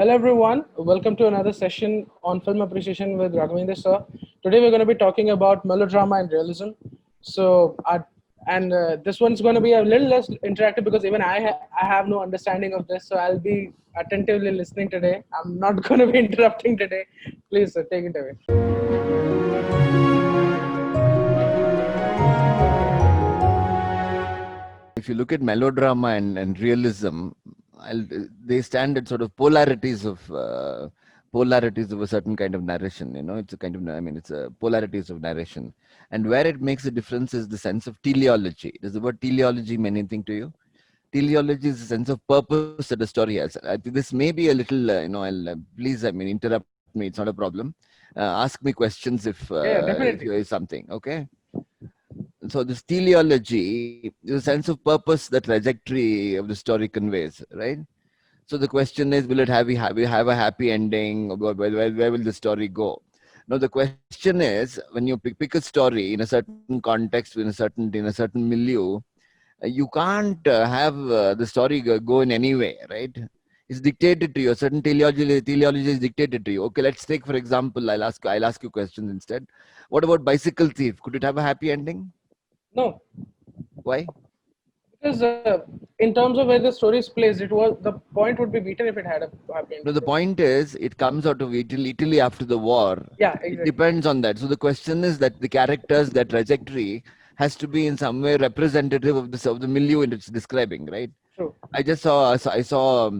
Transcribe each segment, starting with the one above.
Hello everyone, welcome to another session on film appreciation with Raghavendra sir. Today we're going to be talking about melodrama and realism. So, this one's going to be a little less interactive because even I have no understanding of this, so I'll be attentively listening today. I'm not going to be interrupting today. Please, sir, take it away. If you look at melodrama and realism, they stand at sort of polarities of a certain kind of narration. It's a kind of, I mean, it's a polarities of narration, and where it makes a difference is the sense of teleology. Does the word teleology mean anything to you? Teleology is a sense of purpose that a story has. I think this may be a little, I'll please, I mean, interrupt me. It's not a problem. Ask me questions Yeah, if definitely. you is something. Okay. So this teleology is a sense of purpose, the trajectory of the story conveys, right? So the question is, will it have a happy ending? Where will the story go? Now the question is, when you pick a story in a certain context, in a certain milieu, you can't have the story go in any way, right? It's dictated to you. A certain teleology is dictated to you. Okay, let's take for example. I'll ask you questions instead. What about Bicycle Thief? Could it have a happy ending? No, Why? because in terms of where the story is placed, the point would be beaten if it had a happy No, ending. the point is, it comes out of Italy after the war. Yeah, It exactly. depends on that. So the question is that the characters, their trajectory has to be in some way representative of the milieu it's describing, right? True. I saw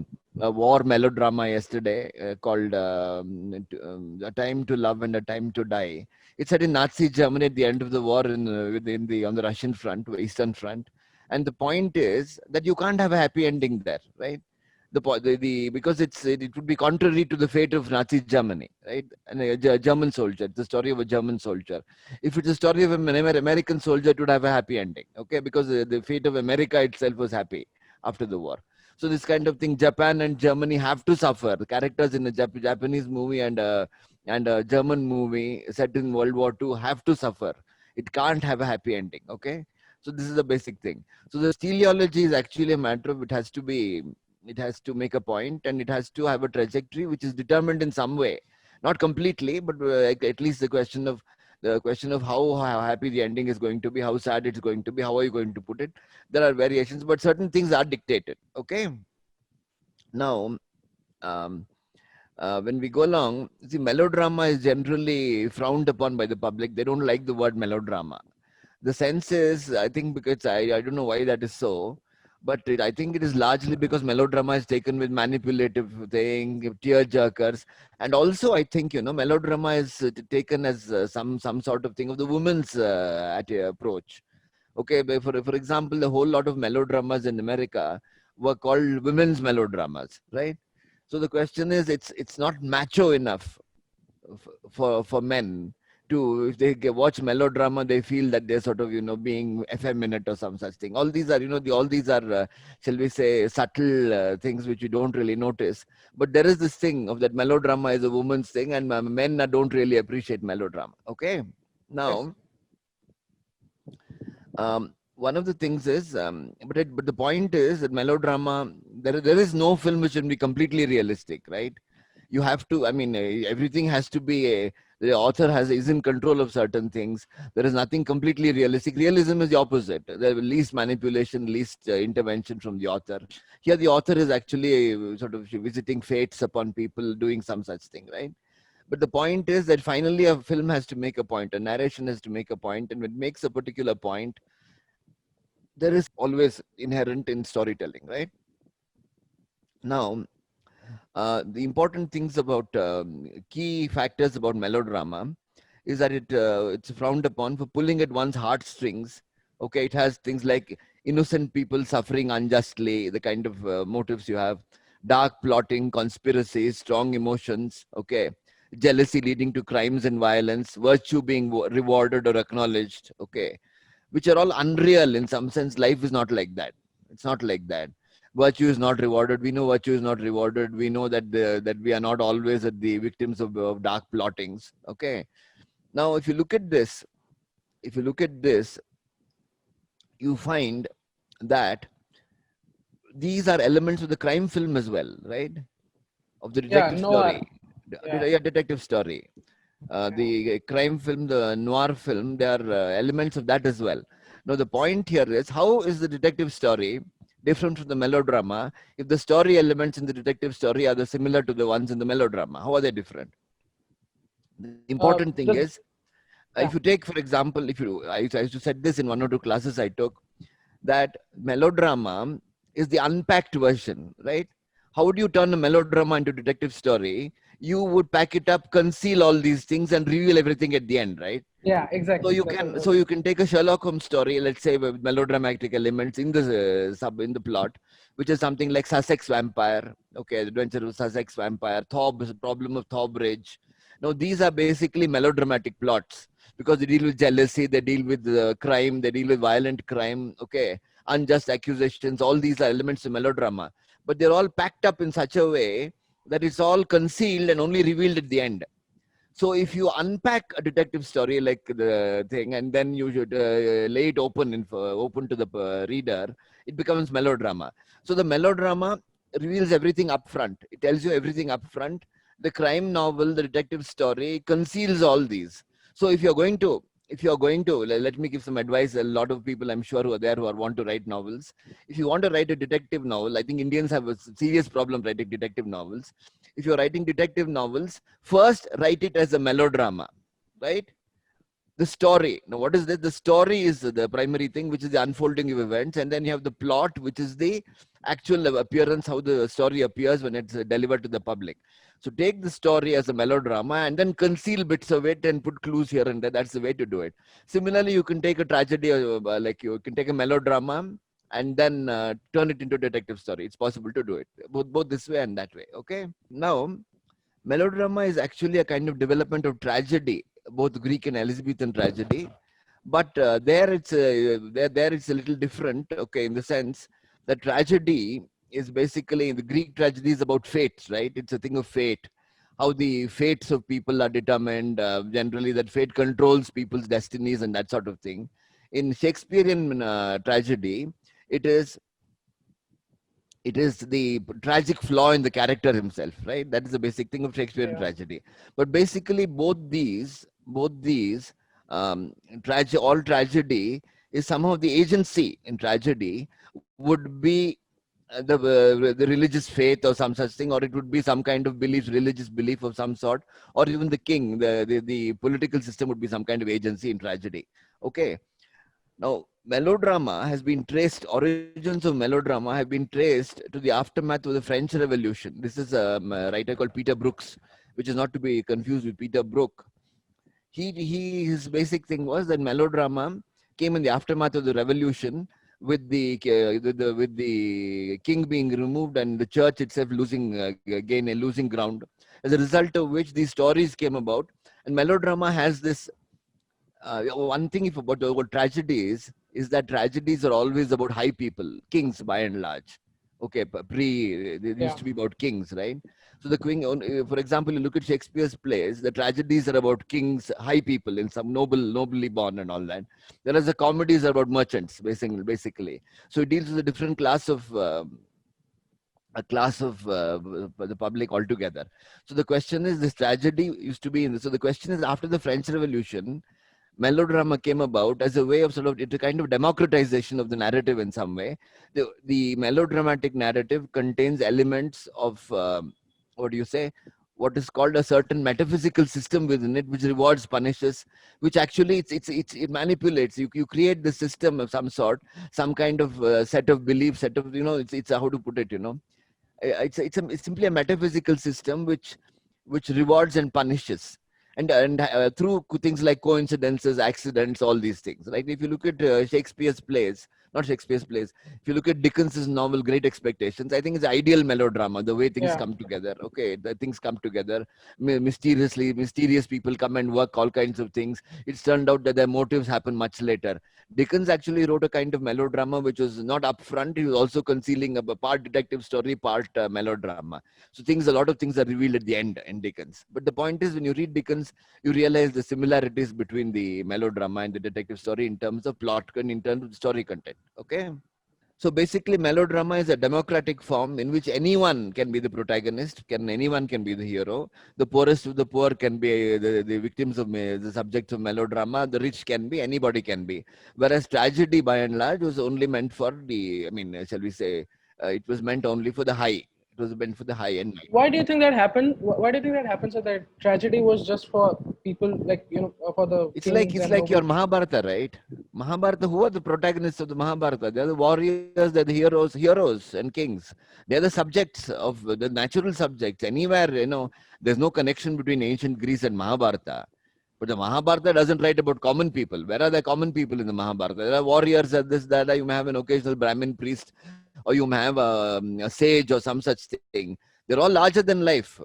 a war melodrama yesterday called "A Time to Love and a Time to Die." It's set in Nazi Germany at the end of the war on the Russian front, Eastern front, and the point is that you can't have a happy ending there, right? Because it would be contrary to the fate of Nazi Germany, right? And a German soldier, the story of a German soldier. If it's a story of an American soldier, it would have a happy ending, okay? Because the fate of America itself was happy after the war. So this kind of thing, Japan and Germany have to suffer. The characters in a Japanese movie and a German movie set in World War II have to suffer. It can't have a happy ending, okay? So this is the basic thing. So the teleology is actually a matter of it has to make a point and it has to have a trajectory which is determined in some way, not completely, but at least the question of how happy the ending is going to be, how sad it's going to be, how are you going to put it. There are variations, but certain things are dictated, okay? Now, um, when we go along, see, melodrama is generally frowned upon by the public. They don't like the word melodrama. The sense is, I think, because I don't know why that is so, but I think it is largely because melodrama is taken with manipulative thing, tear jerkers, and also I think melodrama is taken as some sort of thing of the woman's approach. Okay, but for example, the whole lot of melodramas in America were called women's melodramas, right? So the question is, it's not macho enough for men to, if they watch melodrama, they feel that they're sort of being effeminate or some such thing. All these are all these are shall we say subtle things which you don't really notice. But there is this thing of that melodrama is a woman's thing, and men don't really appreciate melodrama. Okay, Yes. now. One of the things is, but the point is that melodrama, there is no film which can be completely realistic, right? You have to, I mean, everything has to be the author is in control of certain things. There is nothing completely realistic. Realism is the opposite. There will least manipulation, least intervention from the author. Here the author is actually sort of visiting fates upon people doing some such thing, right? But the point is that finally a film has to make a point, a narration has to make a point, and when it makes a particular point, there is always inherent in storytelling, right? Now, the important things about key factors about melodrama is that it's frowned upon for pulling at one's heartstrings. Okay, it has things like innocent people suffering unjustly, the kind of motives you have, dark plotting, conspiracy, strong emotions. Okay, jealousy leading to crimes and violence, virtue being rewarded or acknowledged. Okay, which are all unreal in some sense. Life is not like that. It's not like that. Virtue is not rewarded. We know virtue is not rewarded. We know that we are not always at the victims of dark plottings. Okay. Now, if you look at this, you find that these are elements of the crime film as well, right? of the Yeah, detective noir. story. Yeah. Yeah, detective story. The crime film, the noir film, there are elements of that as well. Now, the point here is, how is the detective story different from the melodrama if the story elements in the detective story are the similar to the ones in the melodrama? How are they different? The important thing The is, yeah. if you take, for example, if you, I used to said this in one or two classes I took, that melodrama is the unpacked version, right? How would you turn a melodrama into detective story? You would pack it up, conceal all these things, and reveal everything at the end, right? Yeah, So exactly. you That's what can, I so was. you can take a Sherlock Holmes story, let's say with melodramatic elements in the in the plot, which is something like Sussex Vampire, okay, Adventure of Sussex Vampire, Thorb, Problem of Thorbridge. Now these are basically melodramatic plots because they deal with jealousy, they deal with crime, they deal with violent crime, okay, unjust accusations. All these are elements of melodrama, but they're all packed up in such a way that it's all concealed and only revealed at the end. So if you unpack a detective story like the thing, and then you should lay it open open to the reader, it becomes melodrama. So the melodrama reveals everything up front. It tells you everything up front. The crime novel, the detective story conceals all these. So if you're going to let me give some advice. A lot of people I'm sure who are there who are, want to write novels. If you want to write a detective novel, I think Indians have a serious problem writing detective novels. If you're writing detective novels, first write it as a melodrama, right? The story. Now, what is this? The story is the primary thing, which is the unfolding of events, and then you have the plot, which is the actual appearance, how the story appears when it's delivered to the public. So take the story as a melodrama and then conceal bits of it and put clues here and there. That's the way to do it. Similarly, you can take a tragedy, like you can take a melodrama and then turn it into a detective story. It's possible to do it both this way and that way. Okay. Now, melodrama is actually a kind of development of tragedy, both Greek and Elizabethan tragedy. But there it's a little different. Okay, in the sense that tragedy is basically, the Greek tragedy is about fates, right? It's a thing of fate, how the fates of people are determined. Generally, that fate controls people's destinies and that sort of thing. In Shakespearean tragedy, it is the tragic flaw in the character himself, right? That is the basic thing of Shakespearean Yeah. tragedy. But basically, both these all tragedy is somehow the agency in tragedy would be the religious faith or some such thing, or it would be some kind of belief, religious belief of some sort, or even the king, the political system would be some kind of agency in tragedy. Okay. Now, melodrama has been traced, origins of melodrama have been traced to the aftermath of the French Revolution. This is a writer called Peter Brooks, which is not to be confused with Peter Brook. His basic thing was that melodrama came in the aftermath of the revolution, with with the king being removed and the church itself losing ground. As a result of which these stories came about, and melodrama has this one thing if about tragedies is that tragedies are always about high people, kings by and large. Okay, they used Yeah. to be about kings, right? So the queen, for example, you look at Shakespeare's plays, the tragedies are about kings, high people, in some nobly born and all that. Whereas the comedies are about merchants, basically. So it deals with a different class of the public altogether. So the question is, this tragedy used to be in. So the question is, after the French Revolution, melodrama came about as a way of sort of, it's a kind of democratization of the narrative in some way. The melodramatic narrative contains elements of what do you say, what is called a certain metaphysical system within it, which rewards, punishes, which actually it manipulates. You create the system of some sort, some kind of set of beliefs, set of, it's how to put it, it's simply a metaphysical system which rewards and punishes, and through things like coincidences, accidents, all these things. Like if you look at Shakespeare's plays, not Shakespeare's plays, if you look at Dickens's novel Great Expectations, I think it's ideal melodrama. The way things Yeah. come together, okay, the things come together mysterious people come and work all kinds of things. It's turned out that their motives happen much later. Dickens actually wrote a kind of melodrama which was not upfront. He was also concealing a part detective story, part melodrama. So a lot of things are revealed at the end in Dickens. But the point is, when you read Dickens, you realize the similarities between the melodrama and the detective story in terms of plot and in terms of story content. Okay. So basically, melodrama is a democratic form in which anyone can be the protagonist, anyone can be the hero. The poorest of the poor can be the victims of the subjects of melodrama. The rich can be, anybody can be. Whereas tragedy, by and large, was only meant for the, I mean, shall we say, it was meant only for the high. It was meant for the high end. Why do you think that happened? Why do you think that happened? So that tragedy was just for people like for the kings It's and like your nobles. Mahabharata, right? Mahabharata, who are the protagonists of the Mahabharata? They're the warriors, they're the heroes and kings. They're the subjects of the natural subjects. Anywhere, there's no connection between ancient Greece and Mahabharata. But the Mahabharata doesn't write about common people. Where are the common people in the Mahabharata? There are warriors, this, that. You may have an occasional Brahmin priest, or you may have a sage or some such thing. They're all larger than life.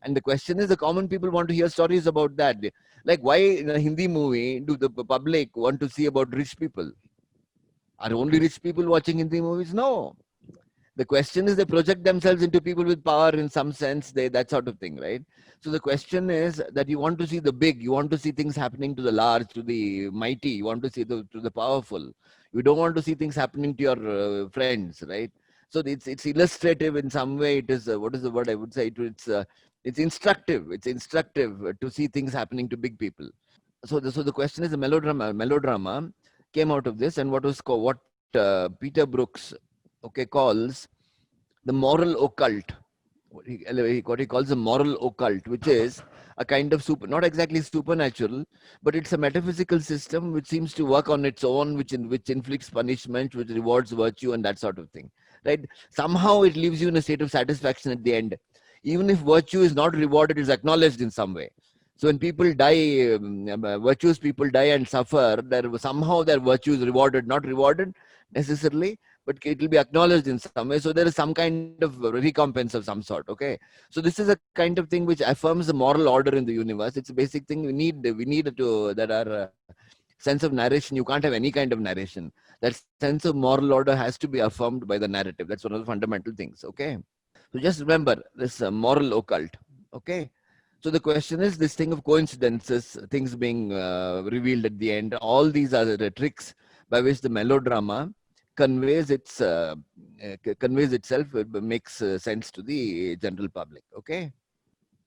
And the question is, the common people want to hear stories about that. Like, why in a Hindi movie do the public want to see about rich people? Are only rich people watching Hindi movies? No. The question is, they project themselves into people with power in some sense, that sort of thing, right? So the question is that you want to see the big, you want to see things happening to the large, to the mighty, you want to see to the powerful. You don't want to see things happening to your friends, right? So it's illustrative in some way. It is what is the word I would say? It's instructive. It's instructive to see things happening to big people. So the question is, the melodrama came out of this, and what Peter Brooks, calls the moral occult. What he calls the moral occult, which is a kind of not exactly supernatural, but it's a metaphysical system which seems to work on its own, which inflicts punishment, which rewards virtue, and that sort of thing, right? Somehow it leaves you in a state of satisfaction at the end, even if virtue is not rewarded, is acknowledged in some way. So when people die, virtuous people die and suffer, somehow their virtue is rewarded, not rewarded necessarily, but it will be acknowledged in some way. So there is some kind of recompense of some sort. Okay. So this is a kind of thing which affirms the moral order in the universe. It's a basic thing we need to, that our sense of narration. You can't have any kind of narration. That sense of moral order has to be affirmed by the narrative. That's one of the fundamental things. Okay. So just remember this moral occult. Okay. So the question is, this thing of coincidences, things being revealed at the end, all these are the tricks by which the melodrama conveys conveys itself, makes sense to the general public. Okay.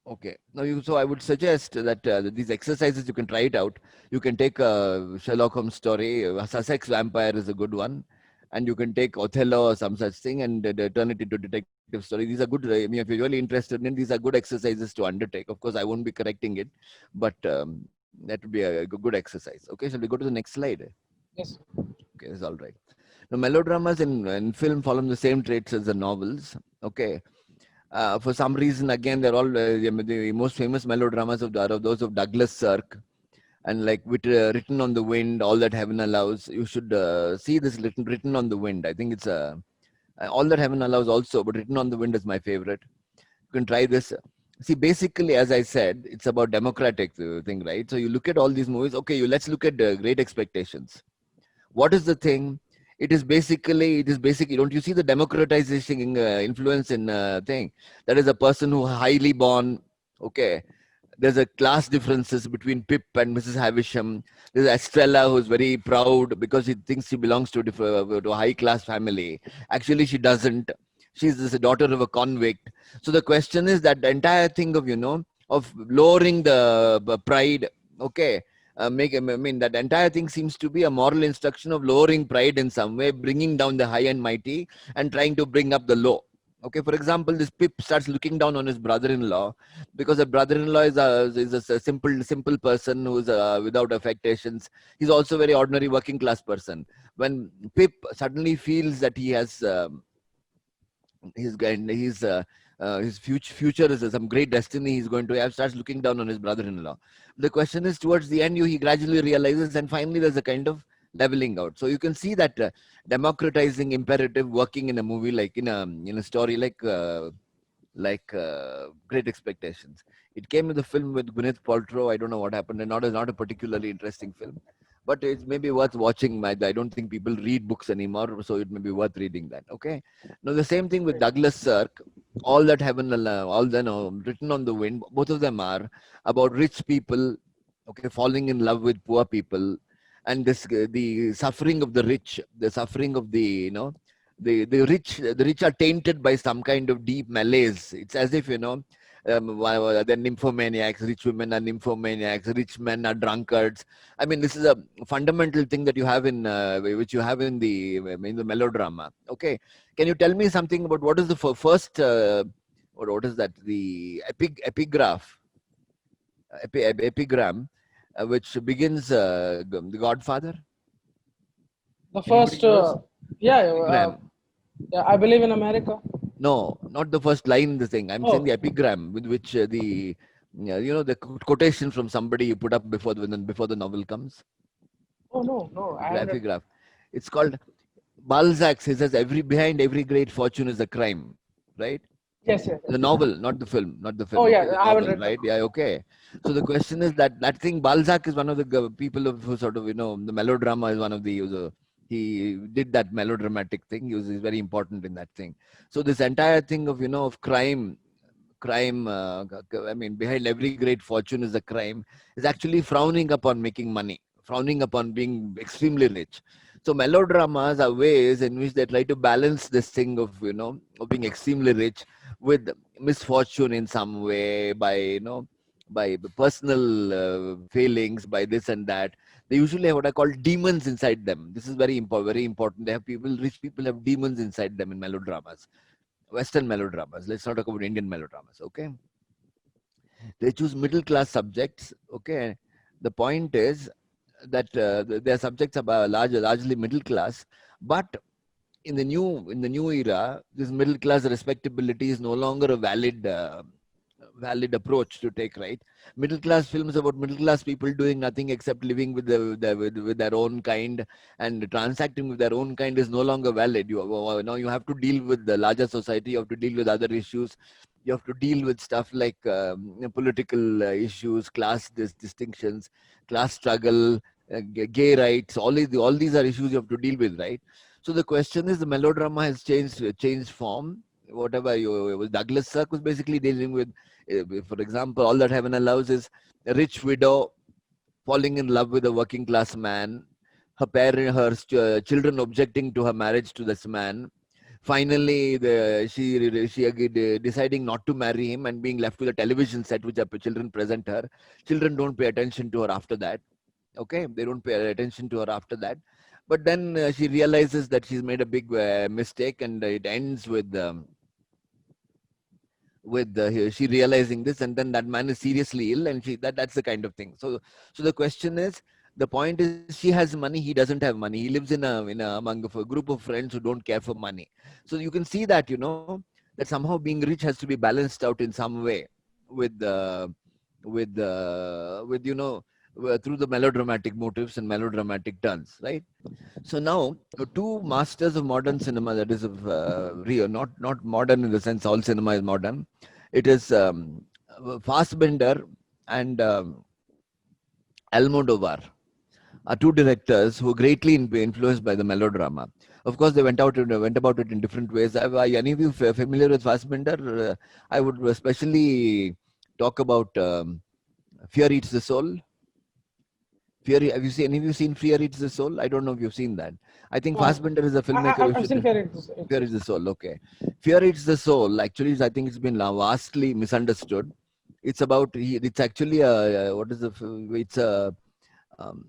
Okay. Now, so I would suggest that these exercises, you can try it out. You can take a Sherlock Holmes story. Sussex Vampire is a good one, and you can take Othello or some such thing and turn it into detective story. These are good. I mean, if you're really interested in it, these are good exercises to undertake. Of course, I won't be correcting it, but that would be a good exercise. Okay. Shall we go to the next slide? Yes. Okay, that's all right. Now, melodramas in film follow the same traits as the novels. Okay. For some reason, again, they're all the most famous melodramas are of those of Douglas Sirk, and like Written on the Wind, All That Heaven Allows. You should see this Written on the Wind. I think it's All That Heaven Allows also, but Written on the Wind is my favorite. You can try this. See, basically, as I said, it's about democratic thing, right? So you look at all these movies. Okay, let's look at Great Expectations. What is the thing? It is basically, don't you see the democratizing influence in thing? That is a person who highly born. Okay. There's a class differences between Pip and Mrs. Havisham. There's Estrella, who's very proud because she thinks she belongs to a high class family. Actually, she doesn't. She's the daughter of a convict. So the question is that the entire thing of lowering the pride. Okay. I mean, that entire thing seems to be a moral instruction of lowering pride in some way, bringing down the high and mighty, and trying to bring up the low. Okay, for example, this Pip starts looking down on his brother-in-law because the brother-in-law is a simple person who's without affectations. He's also a very ordinary working class person. When Pip suddenly feels that he has his future is some great destiny he's going to have, starts looking down on his brother-in-law. The question is, towards the end, he gradually realizes, and finally there's a kind of leveling out. So you can see that democratizing imperative working in a movie, like in a story like Great Expectations. It came in the film with Gwyneth Paltrow. I don't know what happened, and not a particularly interesting film, but it's maybe worth watching. I don't think people read books anymore, so it may be worth reading that. Okay. Now the same thing with Douglas Sirk. All That Heaven, all the Written on the Wind. Both of them are about rich people, okay, falling in love with poor people, and the suffering of the rich, the suffering of the the rich are tainted by some kind of deep malaise. It's as if, they're nymphomaniacs, rich women are nymphomaniacs, rich men are drunkards. I mean, this is a fundamental thing that you have which you have in the melodrama. Okay, can you tell me something about what is the first, what is that? The epigram, which begins the Godfather. The Anybody first, knows? yeah, Epigram. yeah, I believe in America. No, not the first line in the thing. I'm saying Oh, the epigram with which the quotation from somebody you put up before the novel comes. oh no, no, I The haven't. epigraph. It's called Balzac says behind every great fortune is a crime, right? Yes, yes, The yes. novel, not the film, not the Oh film. Okay, yeah, the I haven't novel, read the right? novel. Yeah, okay. So the question is that thing. Balzac is one of the people who sort of the melodrama is one of he did that melodramatic thing. He's very important in that thing. So this entire thing of crime. I mean, behind every great fortune is a crime. Is actually frowning upon making money, frowning upon being extremely rich. So melodramas are ways in which they try to balance this thing of being extremely rich with misfortune in some way, by personal failings, by this and that. They usually have what I call demons inside them. This is very important. Very important. They have rich people have demons inside them in melodramas, Western melodramas. Let's not talk about Indian melodramas. Okay, they choose middle class subjects. Okay, the point is that their subjects are largely middle class, but in the new era, this middle class respectability is no longer a valid approach to take, right? Middle class films about middle class people doing nothing except living with their own kind and transacting with their own kind is no longer valid. Now you have to deal with the larger society, you have to deal with other issues, you have to deal with stuff like political issues, class distinctions, class struggle, gay rights. All these are issues you have to deal with, right? So the question is, the melodrama has changed form. Whatever Douglas Sirk was basically dealing with, for example, All That Heaven Allows is a rich widow falling in love with a working class man, her children objecting to her marriage to this man. Finally, she agreed, deciding not to marry him and being left with a television set which her children present her. Children don't pay attention to her after that. Okay, they don't pay attention to her after that. But then she realizes that she's made a big mistake, and it ends with she realizing this, and then that man is seriously ill, and that's the kind of thing. So the question is, the point is, she has money, he doesn't have money, he lives in a among a group of friends who don't care for money. So you can see that that somehow being rich has to be balanced out in some way with through the melodramatic motives and melodramatic turns, right? So now, two masters of modern cinema, that is of real, not modern in the sense all cinema is modern. It is Fassbender and Almodovar are two directors who were greatly influenced by the melodrama. Of course, they went about it in different ways. Are any of you familiar with Fassbender? I would especially talk about Fear Eats the Soul. Have you seen? Have you seen Fear Eats the Soul? I don't know if you've seen that. I think No, Fassbender is a filmmaker who I've seen should. Fear Fear Eats the Soul. Okay, Fear Eats the Soul. Actually, I think it's been vastly misunderstood. It's about. It's actually a what is the? It's a. Um,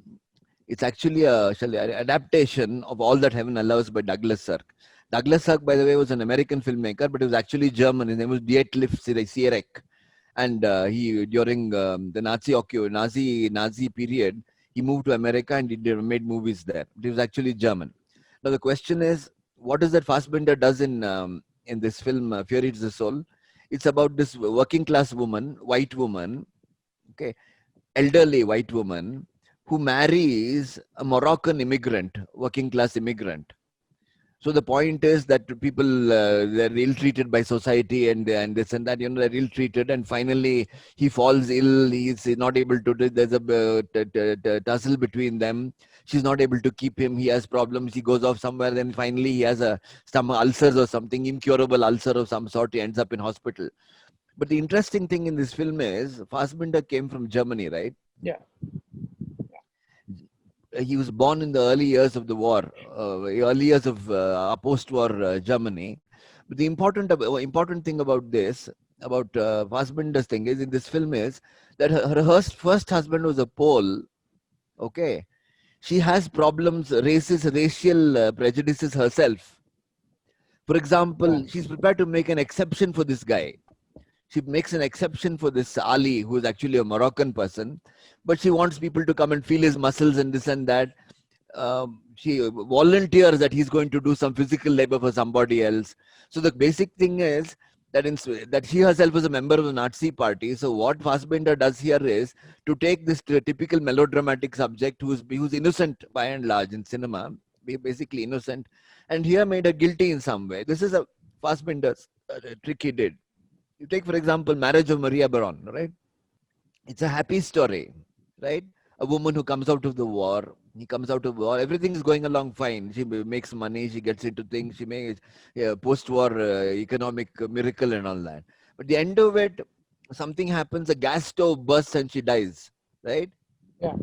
it's actually adaptation of All That Heaven Allows by Douglas Sirk. Douglas Sirk, by the way, was an American filmmaker, but he was actually German. His name was Dietlif Sierek, and he during the Nazi period, he moved to America and he made movies there. He was actually German. Now the question is, what is that Fassbinder does in this film, Fear Eats the Soul? It's about this working class woman, white woman, okay, elderly white woman, who marries a Moroccan immigrant, working class immigrant. So the point is that people they're ill-treated by society and this and that. They're ill-treated, and finally he falls ill. He's not able to. There's a tussle between them. She's not able to keep him. He has problems. He goes off somewhere. Then finally he has some ulcers or something, incurable ulcer of some sort. He ends up in hospital. But the interesting thing in this film is Fassbinder came from Germany, right? Yeah. he was born in the early years of the war, early years of post-war Germany. But the important thing about this, about Fassbinder's thing, is in this film is that her first husband was a Pole. Okay, she has problems, racial prejudices herself. For Yeah. example, she's prepared to make an exception for this guy. She makes an exception for this Ali, who is actually a Moroccan person, but she wants people to come and feel his muscles and this and that. She volunteers that he's going to do some physical labor for somebody else. So the basic thing is that she herself is a member of the Nazi party. So what Fassbinder does here is to take this typical melodramatic subject who's innocent by and large in cinema, basically innocent, and here made her guilty in some way. This is a Fassbinder's trick he did. You take, for example, Marriage of Maria Baron, right? It's a happy story, right? A woman who comes out of the war. He comes out of war. Everything is going along fine. She makes money. She gets into things. She makes post-war economic miracle and all that. But the end of it, something happens. A gas stove bursts and she dies, right? Yeah.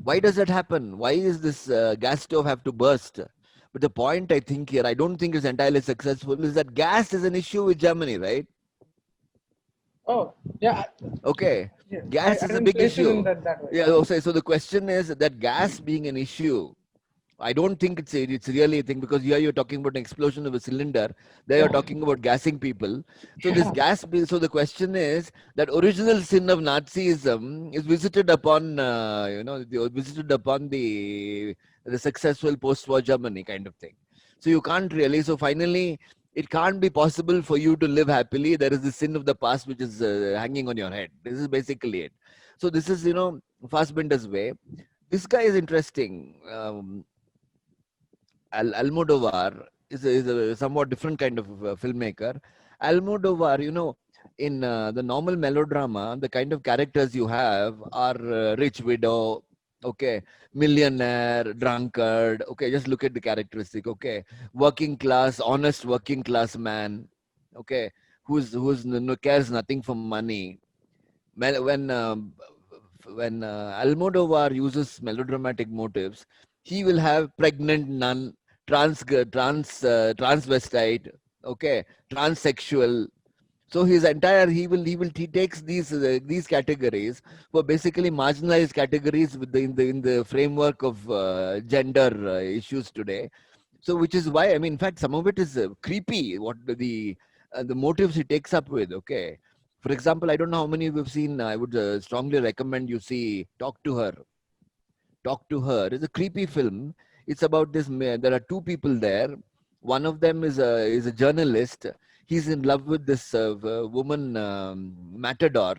Why does that happen? Why is this gas stove have to burst? But the point I think here, I don't think it's entirely successful, is that gas is an issue with Germany, right? Oh, yeah. Okay, Yeah. gas I is a didn't big place it in issue. that way. Yeah, Yeah. okay. So the question is that gas being an issue, I don't think it's really a thing, because here you're talking about an explosion of a cylinder. There you're Yeah. talking about gassing people. So this Yeah. gas. So the question is that original sin of Nazism is visited upon visited upon the successful post-war Germany kind of thing. So you can't really. So finally, it can't be possible for you to live happily. There is the sin of the past which is hanging on your head. This is basically it. So this is Fassbinder's way. This guy is interesting. Almodovar is a somewhat different kind of filmmaker. Almodovar, in the normal melodrama, the kind of characters you have are rich widow, okay, millionaire, drunkard, okay, just look at the characteristic, okay, working class, honest working class man, okay, who's no cares nothing for money. When Almodovar uses melodramatic motives, he will have pregnant nun, transvestite, okay, transsexual. So his entire he takes these categories for basically marginalized categories in the framework of gender issues today. So which is why, I mean, in fact, some of it is creepy. What the motives he takes up with. Okay, for example, I don't know how many we've seen. I would strongly recommend you see Talk to Her. Talk to Her is a creepy film. It's about this man. There are two people there. One of them is a journalist. He's in love with this woman, Matador.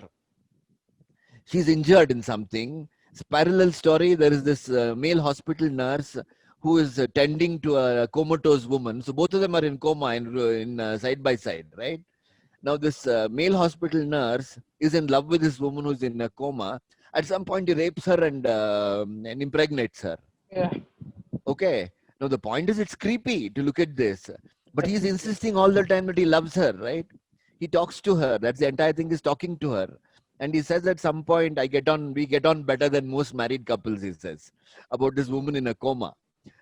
She's injured in something. It's a parallel story. There is this male hospital nurse who is tending to a comatose woman. So both of them are in coma in side by side, right? Now this male hospital nurse is in love with this woman who's in a coma. At some point, he rapes her and impregnates her. Yeah. Okay. Now the point is, it's creepy to look at this, but he's Definitely. insisting all the time that he loves her, right? He talks to her. That's the entire thing, is talking to her. And he says at some point, we get on better than most married couples, he says, about this woman in a coma.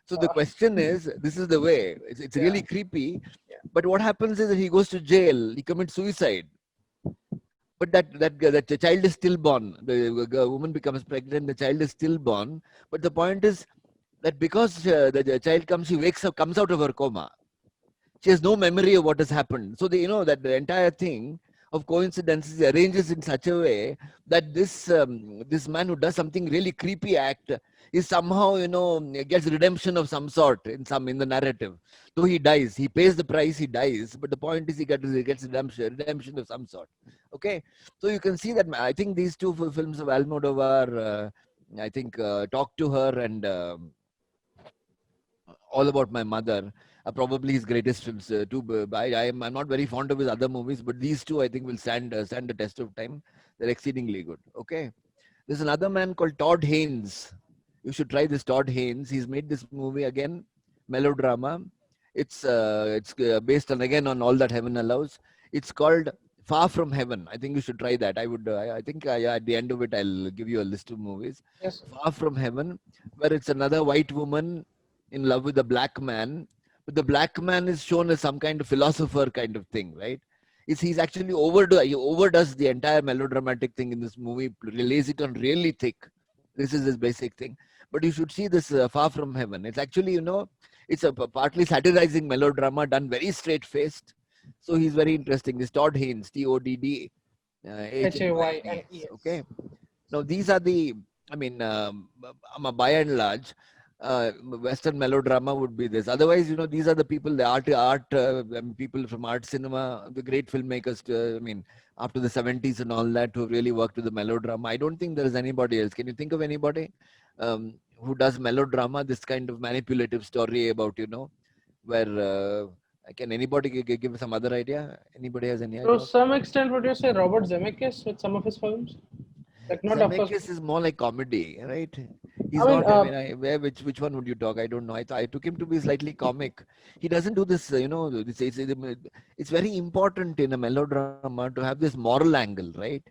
So the Uh, question is, this is the way. It's yeah. really creepy. Yeah. But what happens is that he goes to jail, he commits suicide. But that child is stillborn. The woman becomes pregnant, the child is stillborn. But the point is that because the child comes, she wakes up, comes out of her coma. She has no memory of what has happened. So that the entire thing of coincidences arranges in such a way that this man who does something really creepy act is somehow gets redemption of some sort in the narrative. Though he dies, he pays the price, he dies. But the point is he gets redemption of some sort. Okay, so you can see that. I think these two films of Almodovar, I think Talk to Her and All About My Mother are probably his greatest films. I'm not very fond of his other movies, but these two I think will stand the test of time. They're exceedingly good. Okay, there's another man called Todd Haynes. You should try this Todd Haynes. He's made this movie again, melodrama. It's based on All That Heaven Allows. It's called Far From Heaven. I think you should try that. I would. I think yeah, at the end of it, I'll give you a list of movies. Yes. Far From Heaven, where it's another white woman in love with a black man, but the black man is shown as some kind of philosopher kind of thing, right? He's actually he overdoes the entire melodramatic thing in this movie, lays it on really thick. This is his basic thing. But you should see this Far From Heaven. It's actually, it's a partly satirizing melodrama done very straight faced. So he's very interesting. This Todd Haynes, Todd Haynes. Haynes. Okay. Now these are the, I mean, by and large, Western melodrama would be this. Otherwise, these are the people, the people from art cinema, the great filmmakers. After the 70s and all that, who really worked with the melodrama. I don't think there is anybody else. Can you think of anybody who does melodrama, this kind of manipulative story about, where can anybody give some other idea? Anybody has any idea? To some extent, would you say Robert Zemeckis with some of his films? Like not of course. Zemeckis is more like comedy, right? He's I mean, not. Which one would you talk? I don't know. I took him to be slightly comic. He doesn't do this. It's very important in a melodrama to have this moral angle, right?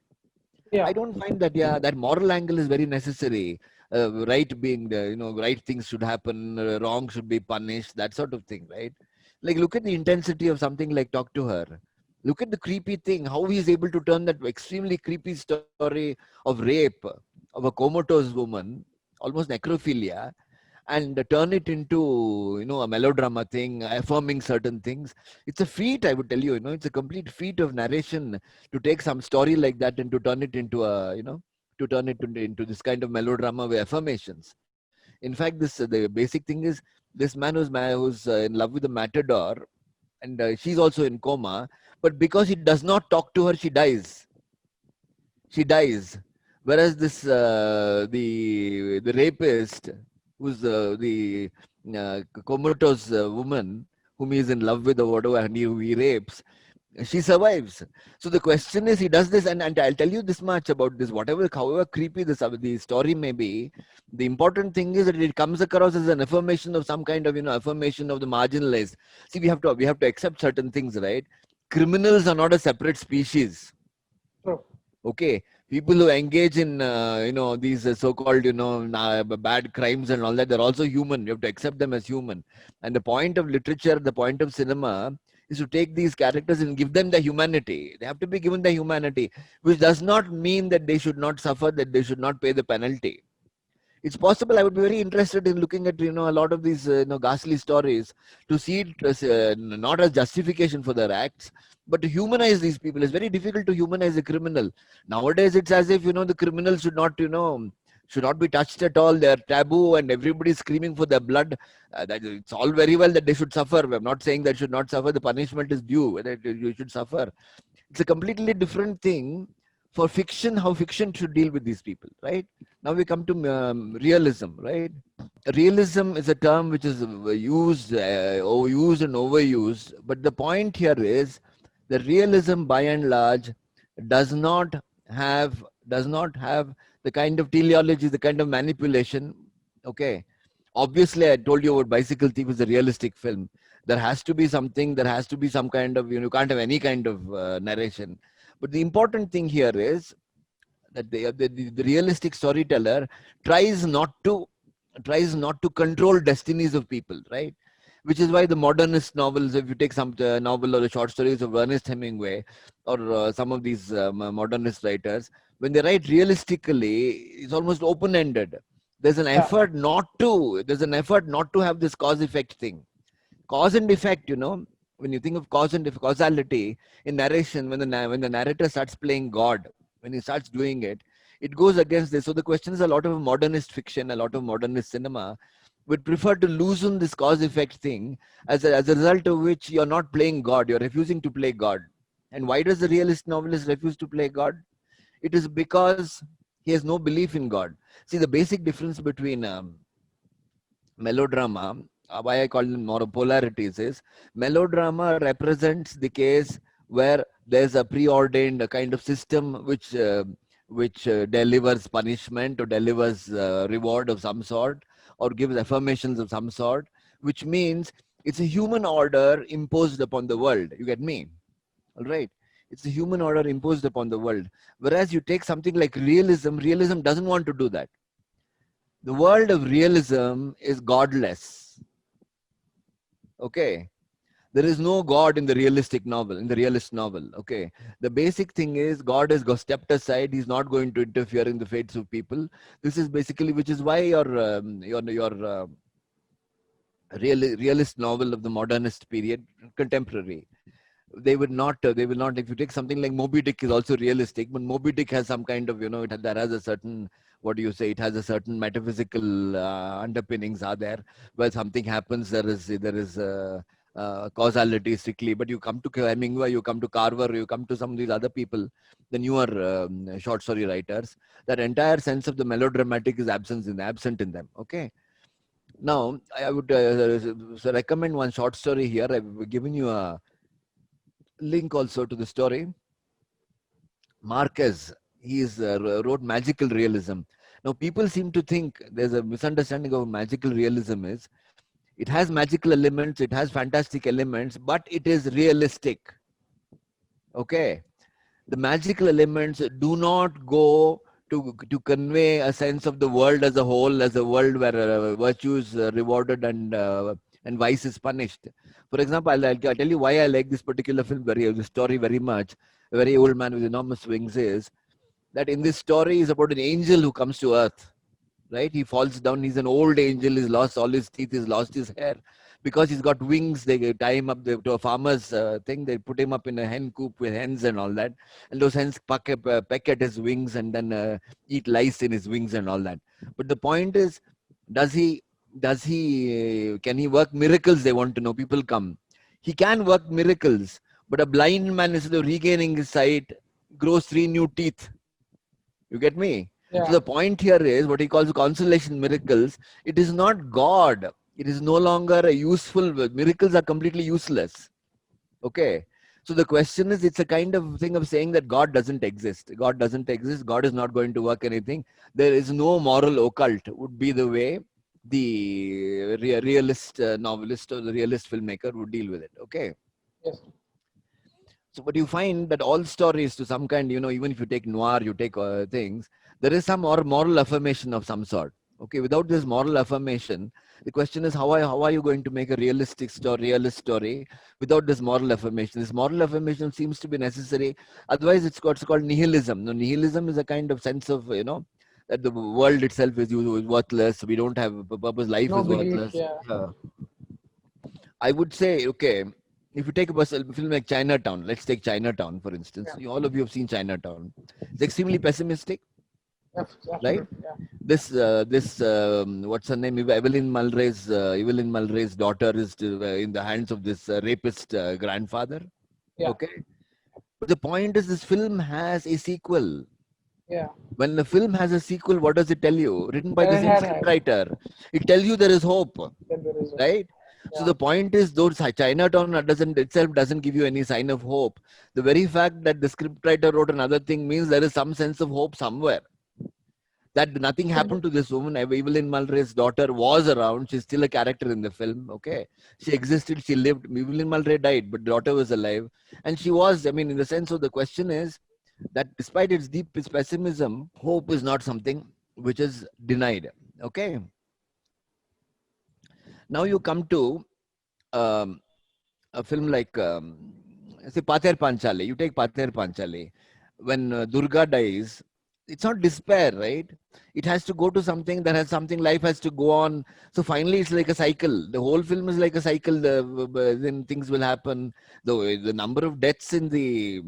Yeah. I don't find that. Yeah, that moral angle is very necessary. Right being the, right things should happen. Wrong should be punished. That sort of thing, right? Like, look at the intensity of something like Talk to Her. Look at the creepy thing, how he is able to turn that extremely creepy story of rape of a comatose woman, almost necrophilia, and turn it into, a melodrama thing, affirming certain things. It's a feat, I would tell you, it's a complete feat of narration to take some story like that and to turn it into into this kind of melodrama with affirmations. In fact, the basic thing is this man who's in love with the matador, and she's also in coma, but because he does not talk to her, she dies. Whereas this the rapist, who's the comatose woman whom he is in love with or whatever, and he rapes, she survives. So the question is, he does this, and I'll tell you this much about this. However creepy the story may be, the important thing is that it comes across as an affirmation of some kind of affirmation of the marginalized. See, we have to accept certain things, right? Criminals are not a separate species. True. Okay, people who engage in these so-called bad crimes and all that, they're also human. You have to accept them as human. And the point of literature, the point of cinema, is to take these characters and give them the humanity. They have to be given the humanity, which does not mean that they should not suffer, that they should not pay the penalty. It's possible. I would be very interested in looking at a lot of these ghastly stories, to see it as, not as justification for their acts, but to humanize these people. It's very difficult to humanize a criminal nowadays. It's as if the criminals should not be touched at all. They're taboo, and everybody's screaming for their blood. That it's all very well that they should suffer. I'm not saying that should not suffer. The punishment is due. That you should suffer. It's a completely different thing for fiction. How fiction should deal with these people, right? Now we come to realism, right? Realism is a term which is used and overused, but the point here is that realism, by and large, does not have the kind of teleology, the kind of manipulation. Okay, obviously, I told you about Bicycle Thief is a realistic film. There has to be something. There has to be some kind of you can't have any kind of narration. But the important thing here is that the realistic storyteller tries not to control destinies of people, right? Which is why the modernist novels, if you take some novel or the short stories of Ernest Hemingway or some of these modernist writers, when they write realistically, it's almost open-ended. There's an effort not to have this cause-effect thing. Cause and effect, when you think of causality in narration, when the narrator starts playing God, when he starts doing it, it goes against this. So the question is, a lot of modernist fiction, a lot of modernist cinema would prefer to loosen this cause effect thing, as a result of which you're not playing God, you're refusing to play God. And why does the realist novelist refuse to play God? It is because he has no belief in God. See, the basic difference between melodrama, why I call them more polarities, is melodrama represents the case where there's a preordained kind of system which delivers punishment or delivers reward of some sort, or gives affirmations of some sort, which means it's a human order imposed upon the world. You get me? All right. It's the human order imposed upon the world. Whereas you take something like realism, realism doesn't want to do that. The world of realism is godless. Okay. There is no God in the realistic novel, in the realist novel. Okay. The basic thing is God has got stepped aside. He's not going to interfere in the fates of people. This is basically, which is why your realist novel of the modernist period, contemporary, they would not, they will not. If you take something like Moby Dick is also realistic, but Moby Dick has some kind of, that has a certain, what do you say, it has a certain metaphysical underpinnings are there, where something happens, there is causality strictly. But you come to Hemingway, you come to Carver, you come to some of these other people, the newer short story writers, that entire sense of the melodramatic is absent in them. Okay. Now, I would recommend one short story here. I've given you a link also to the story. Marquez, wrote Magical Realism. Now, people seem to think there's a misunderstanding of magical realism is. It has magical elements, it has fantastic elements, but it is realistic. Okay. The magical elements do not go to convey a sense of the world as a whole, as a world where virtue is rewarded and vice is punished. For example, I'll tell you why I like this particular film, the story very much. A very old man with enormous wings is that in this story is about an angel who comes to earth. Right? He falls down. He's an old angel. He's lost all his teeth. He's lost his hair. Because he's got wings, they tie him up to a farmer's thing. They put him up in a hen coop with hens and all that. And those hens peck at his wings and then eat lice in his wings and all that. But the point is, can he work miracles? They want to know. People come. He can work miracles. But a blind man, instead of regaining his sight, grows 3 new teeth. You get me? Yeah. So the point here is what he calls consolation miracles. It is not God. It is no longer a useful. Miracles are completely useless. Okay. So the question is, it's a kind of thing of saying that God doesn't exist. God doesn't exist. God is not going to work anything. There is no moral occult, would be the way the realist novelist or the realist filmmaker would deal with it. Okay. Yes. So, but you find that all stories to some kind, even if you take noir, you take things, there is some or moral affirmation of some sort. Okay, without this moral affirmation, the question is how are you going to make a realist story without this moral affirmation? This moral affirmation seems to be necessary. Otherwise, it's called nihilism. No, nihilism is a kind of sense of that the world itself is worthless. We don't have a purpose. Life No is belief. worthless. Yeah. I would say, okay, if you take a film like Chinatown, let's take Chinatown, for instance. Yeah. All of you have seen Chinatown. It's extremely pessimistic, right? Absolutely. Yeah. This what's her name? Evelyn Mulray's daughter is in the hands of this rapist grandfather. Yeah. Okay. But the point is, this film has a sequel. Yeah. When the film has a sequel, what does it tell you? Written by the It same had scriptwriter. It tells you there is hope, then there is right? So the point is, though Chinatown doesn't give you any sign of hope. The very fact that the scriptwriter wrote another thing means there is some sense of hope somewhere. That nothing happened to this woman. Evelyn Mulray's daughter was around. She's still a character in the film. Okay, she existed. She lived. Evelyn Mulray died, but daughter was alive, and she was. I mean, in the sense of the question is that despite its deep pessimism, hope is not something which is denied. Okay. Now you come to a film like say Pather Panchali. You take Pather Panchali. When Durga dies, it's not despair, right? It has to go to something that has something. Life has to go on. So finally, it's like a cycle. The whole film is like a cycle. Then things will happen. The number of deaths in the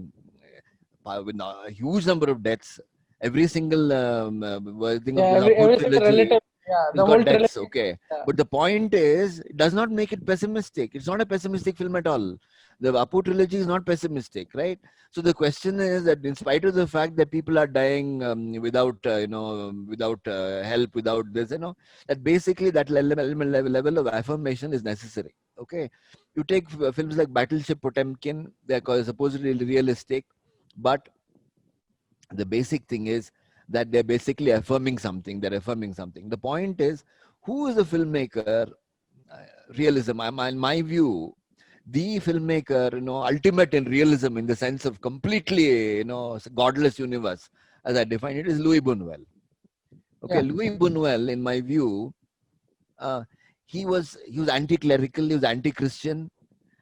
with a huge number of deaths. Every single thing of Yeah. the Apu Every single trilogy relative. Yeah. has The got whole deaths. trilogy. Okay, Yeah. but the point is, it does not make it pessimistic. It's not a pessimistic film at all. The Apu trilogy is not pessimistic, right? So the question is that, in spite of the fact that people are dying without, without help, without this, that basically that level of affirmation is necessary. Okay, you take films like Battleship Potemkin; they are supposedly realistic, but the basic thing is that they're basically affirming something. They're affirming something. The point is, who is a filmmaker? Realism. In my view, the filmmaker, ultimate in realism in the sense of completely, godless universe, as I define it, is Louis Buñuel. Okay, Yeah. Louis Buñuel, in my view, uh, he was anti-clerical, he was anti-Christian,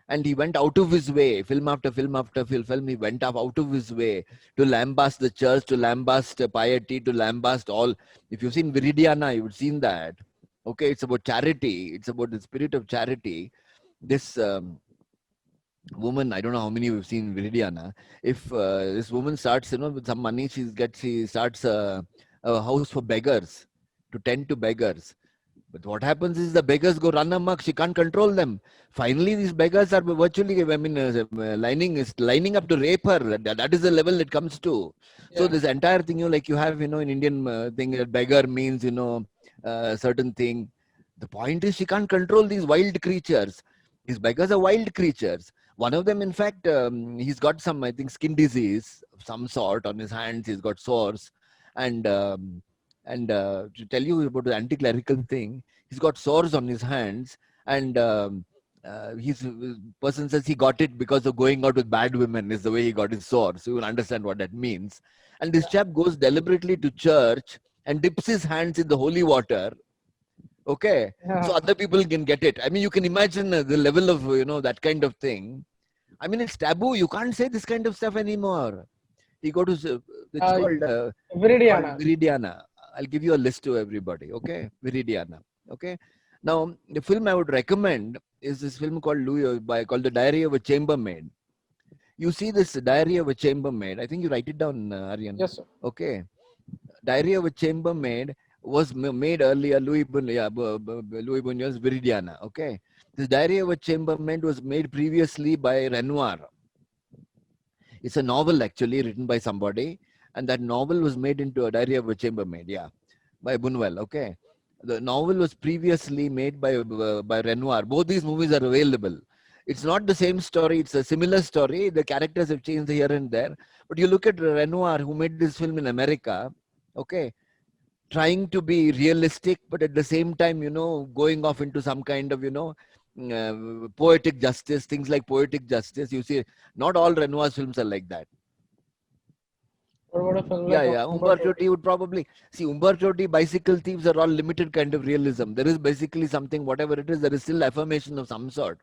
and he went out of his way, film after film after film. He went out of his way to lambast the church, to lambast piety, to lambast all. If you've seen Viridiana, you've seen that. Okay, it's about charity. It's about the spirit of charity. This woman, I don't know how many we've seen Viridiana. If this woman starts, with some money, she starts a house for beggars, to tend to beggars. But what happens is the beggars go run amok. She can't control them. Finally, these beggars are virtually, lining up to rape her. That is the level it comes to. So Yeah. this entire thing, like you have, in Indian thing, beggar means, certain thing. The point is she can't control these wild creatures. These beggars are wild creatures. One of them, in fact, he's got some, I think, skin disease of some sort on his hands. He's got sores, and to tell you about the anti-clerical thing, he's got sores on his hands, and his person says he got it because of going out with bad women. Is the way he got his sores. So you will understand what that means. And this chap goes deliberately to church and dips his hands in the holy water. Okay, so Yeah. other people can get it. I mean, you can imagine the level of that kind of thing. I mean, it's taboo. You can't say this kind of stuff anymore. He go to it's Uh, called Viridiana. Viridiana. I'll give you a list to everybody. Okay, Viridiana. Okay. Now, the film I would recommend is this film called called The Diary of a Chambermaid. You see this Diary of a Chambermaid. I think you write it down, Aryan. Yes, sir. Okay. Diary of a Chambermaid was made earlier. Louis Buñuel's Viridiana. Okay. The Diary of a Chambermaid was made previously by Renoir. It's a novel actually written by somebody, and that novel was made into a Diary of a Chambermaid. Yeah, by Buñuel. Okay, the novel was previously made by Renoir. Both these movies are available. It's not the same story. It's a similar story. The characters have changed here and there. But you look at Renoir, who made this film in America. Okay, trying to be realistic, but at the same time, going off into some kind of, poetic justice, things like poetic justice. You see, not all Renoir's films are like that. What about a film Yeah, like yeah. Umberto T would probably see Umberto T. Bicycle Thieves are all limited kind of realism. There is basically something, whatever it is, there is still affirmation of some sort.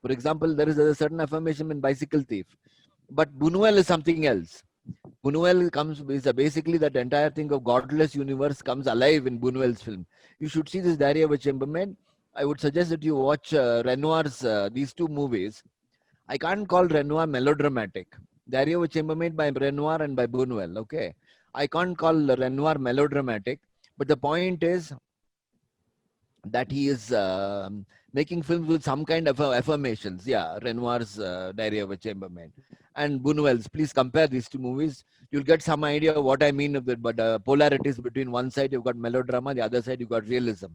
For example, there is a certain affirmation in Bicycle Thief, but Buñuel is something else. Buñuel is basically that entire thing of godless universe comes alive in Buñuel's film. You should see this Diary of a Chambermaid. I would suggest that you watch Renoir's these two movies. I can't call Renoir melodramatic. Diary of a Chambermaid by Renoir and by Buñuel. Okay, I can't call Renoir melodramatic, but the point is that he is making films with some kind of affirmations. Yeah, Renoir's Diary of a Chambermaid and Buñuel's. Please compare these two movies. You'll get some idea of what I mean of it. But polarities between one side you've got melodrama, the other side you've got realism.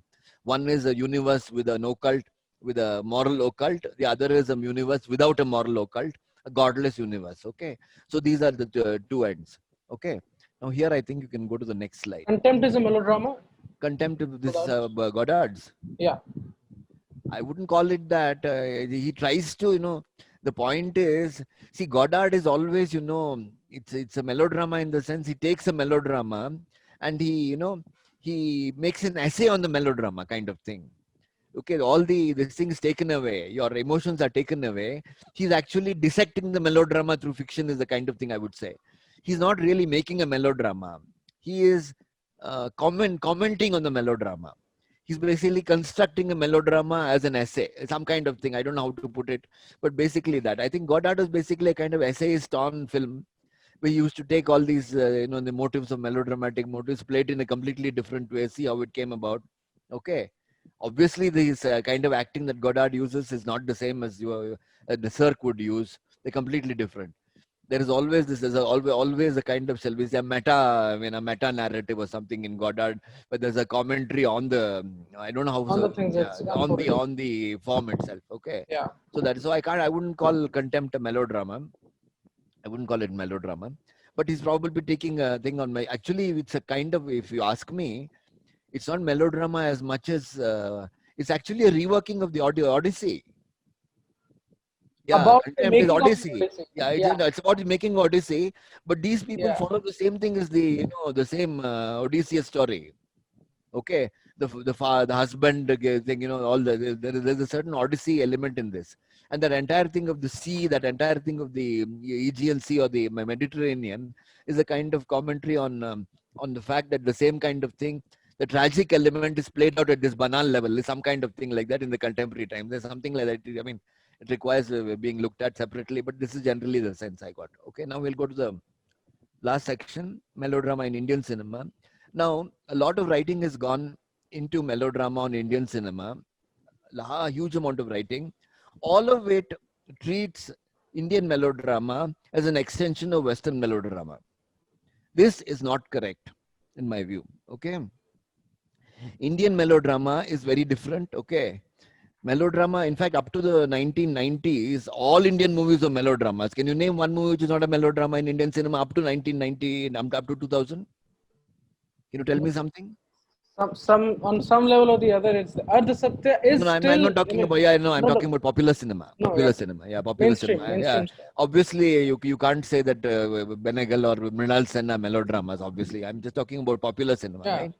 One is a universe with an occult, with a moral occult. The other is a universe without a moral occult, a godless universe. Okay, so these are the two ends. Okay, now here I think you can go to the next slide. Contempt is a melodrama. Contempt of this Godard's. Yeah. I wouldn't call it that. He tries to, the point is, see, Godard is always, it's a melodrama in the sense he takes a melodrama and he makes an essay on the melodrama kind of thing. Okay, all this thing is taken away. Your emotions are taken away. He's actually dissecting the melodrama through fiction is the kind of thing I would say. He's not really making a melodrama. He is commenting on the melodrama. He's basically constructing a melodrama as an essay, some kind of thing. I don't know how to put it, but basically that. I think Godard was basically a kind of essayist on film. We used to take all these, the motives of melodramatic motives, play it in a completely different way, see how it came about. Okay. Obviously, this kind of acting that Godard uses is not the same as the Cirque would use. They're completely different. There is always this. There's always a kind of, shall we say, a meta narrative or something in Godard, but there's a commentary on the. I don't know how On the things it's on the form itself. Okay. Yeah. So I wouldn't call Contempt a melodrama. I wouldn't call it melodrama, but he's probably taking a thing on my. Actually, it's a kind of, if you ask me, it's not melodrama as much as it's actually a reworking of the Odyssey. Yeah, about the contempt is making of the Odyssey. Odyssey. Yeah, Yeah, it's about making Odyssey, but these people yeah, follow the same thing as the same Odysseus story. Okay, the husband thing, all there's a certain Odyssey element in this, and that entire thing of the sea, that entire thing of the Aegean Sea or the Mediterranean, is a kind of commentary on the fact that the same kind of thing, the tragic element is played out at this banal level, some kind of thing like that in the contemporary time. There's something like that. I mean, it requires being looked at separately, but this is generally the sense I got. Okay, now we'll go to the last section, melodrama in Indian cinema. Now, a lot of writing has gone into melodrama on Indian cinema, a huge amount of writing. All of it treats Indian melodrama as an extension of Western melodrama. This is not correct, in my view. Okay, Indian melodrama is very different. Okay, melodrama, in fact, up to the 1990s, all Indian movies were melodramas. Can you name one movie which is not a melodrama in Indian cinema up to 1990, up to 2000? Can you tell me something? some on some level or the other, it's Ardha Satya No, is no, I'm still. not I talking mean, about, yeah, no, I'm no, talking about popular cinema. no, yeah, Yeah, popular mainstream, cinema. Yeah, mainstream stuff. obviously, you can't say that Benegal or Mrinal Sen are melodramas, obviously. I'm just talking about popular cinema, Yeah, right?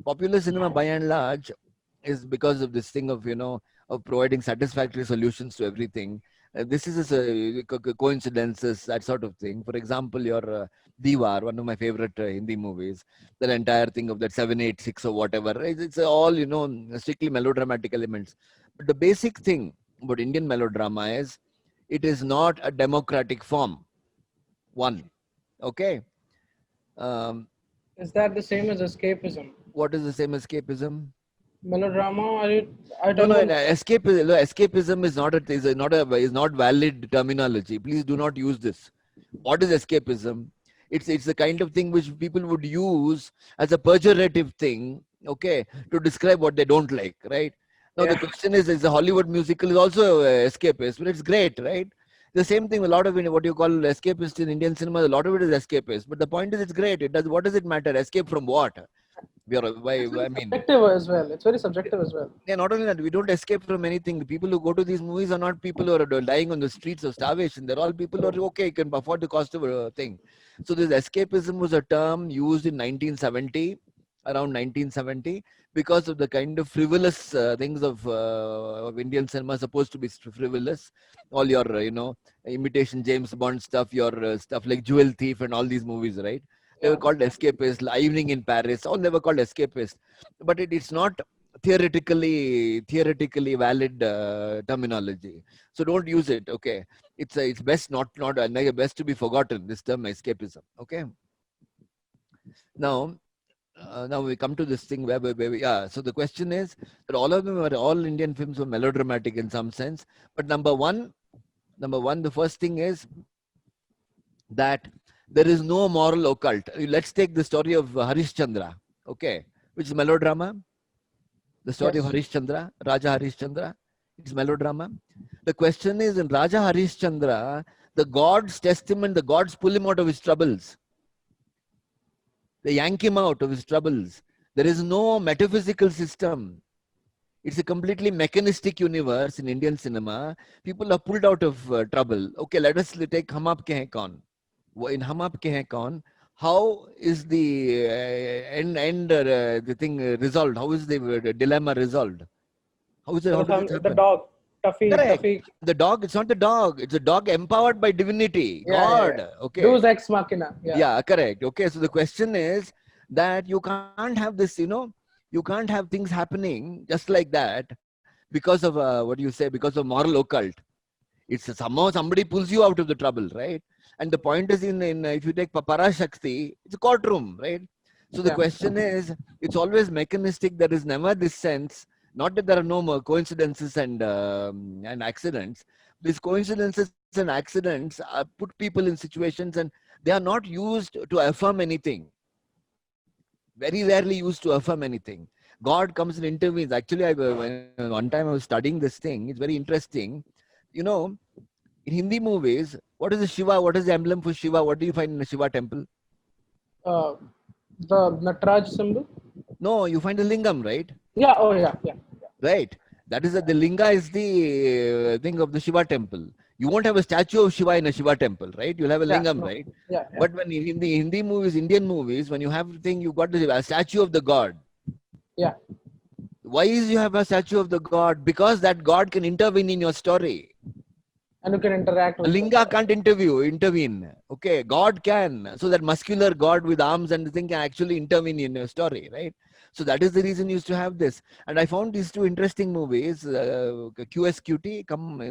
Popular cinema, by and large, is because of this thing of, of providing satisfactory solutions to everything. This is coincidences, that sort of thing. For example, your Diwar, one of my favorite Hindi movies, that entire thing of that 786 or whatever, it's all, strictly melodramatic elements. But the basic thing about Indian melodrama is it is not a democratic form. One, okay. Um, is that the same as escapism? what is the same escapism? Melodrama? Are you No, talking no, about? escapism is not valid terminology. Please do not use this. What is escapism? It's the kind of thing which people would use as a pejorative thing, okay, to describe what they don't like, right? Now the Yeah, question is a Hollywood musical is also escapist, but it's great, right? The same thing, a lot of what you call escapist in Indian cinema, a lot of it is escapist. But the point is, it's great. It does. What does it matter? Escape from what? We are. Why? it's very I mean, subjective as well. It's very subjective as well. yeah, not only that, we don't escape from anything. The people who go to these movies are not people who are dying on the streets of starvation. They're all people who True. are okay, can afford the cost of a thing. So this escapism was a term used in 1970, around 1970, because of the kind of frivolous things of Indian cinema supposed to be frivolous. All your, imitation James Bond stuff, your stuff like Jewel Thief and all these movies, right? They were Yeah, called escapist. Evening in Paris, all they were called escapist. But it's not theoretically valid terminology, so don't use it. Okay, it's best not best to be forgotten, this term escapism. Okay, now now we come to this thing where yeah, so the question is that all Indian films were melodramatic in some sense, but number one, the first thing is that there is no moral occult. Let's take the story of Harishchandra, okay, which is melodrama. The story of yes, Harishchandra, Raja Harishchandra, it's melodrama. The question is, in Raja Harishchandra, the gods test him and the gods pull him out of his troubles. They yank him out of his troubles. There is no metaphysical system. It's a completely mechanistic universe in Indian cinema. People are pulled out of trouble. Okay, let us take Hum Aapke Hain Kaun. In Hum Aapke Hain Kaun, how is the the thing resolved? How is the dilemma resolved? How is it? How does it the happen? dog, Tuffy, Correct. Tuffy. The dog, it's not the dog. It's a dog empowered by divinity, Yeah, yeah, God. yeah. Okay. Deus ex machina. Yeah, Yeah, correct. Okay. So the question is that you can't have this, you can't have things happening just like that because of, what do you say, because of moral occult. It's somehow somebody pulls you out of the trouble, right? And the point is in if you take Parashakti, it's a courtroom, right? So the yeah. question is, it's always mechanistic. There is never this sense, not that there are no more coincidences and accidents. These coincidences and accidents put people in situations, and they are not used to affirm anything. Very rarely used to affirm anything. God comes and intervenes. Actually, one time I was studying this thing. It's very interesting. You know, in Hindi movies, what is the Shiva? What is the emblem for Shiva? What do you find in a Shiva temple? Uh, the Nataraj symbol. No, you find the lingam, right? Yeah. Oh, yeah, yeah. Right. That is the linga is the thing of the Shiva temple. You won't have a statue of Shiva in a Shiva temple, right? You'll have a Yeah, lingam, no. right? Yeah, yeah, But when in the Hindi movies, Indian movies, when you have the thing, you got a statue of the god. yeah. Why is you have a statue of the god? Because that god can intervene in your story. And you can interact A with it. linga can't intervene. Okay, God can. So that muscular God with arms and the thing can actually intervene in your story, right? So that is the reason you used to have this. And I found these two interesting movies, QSQT,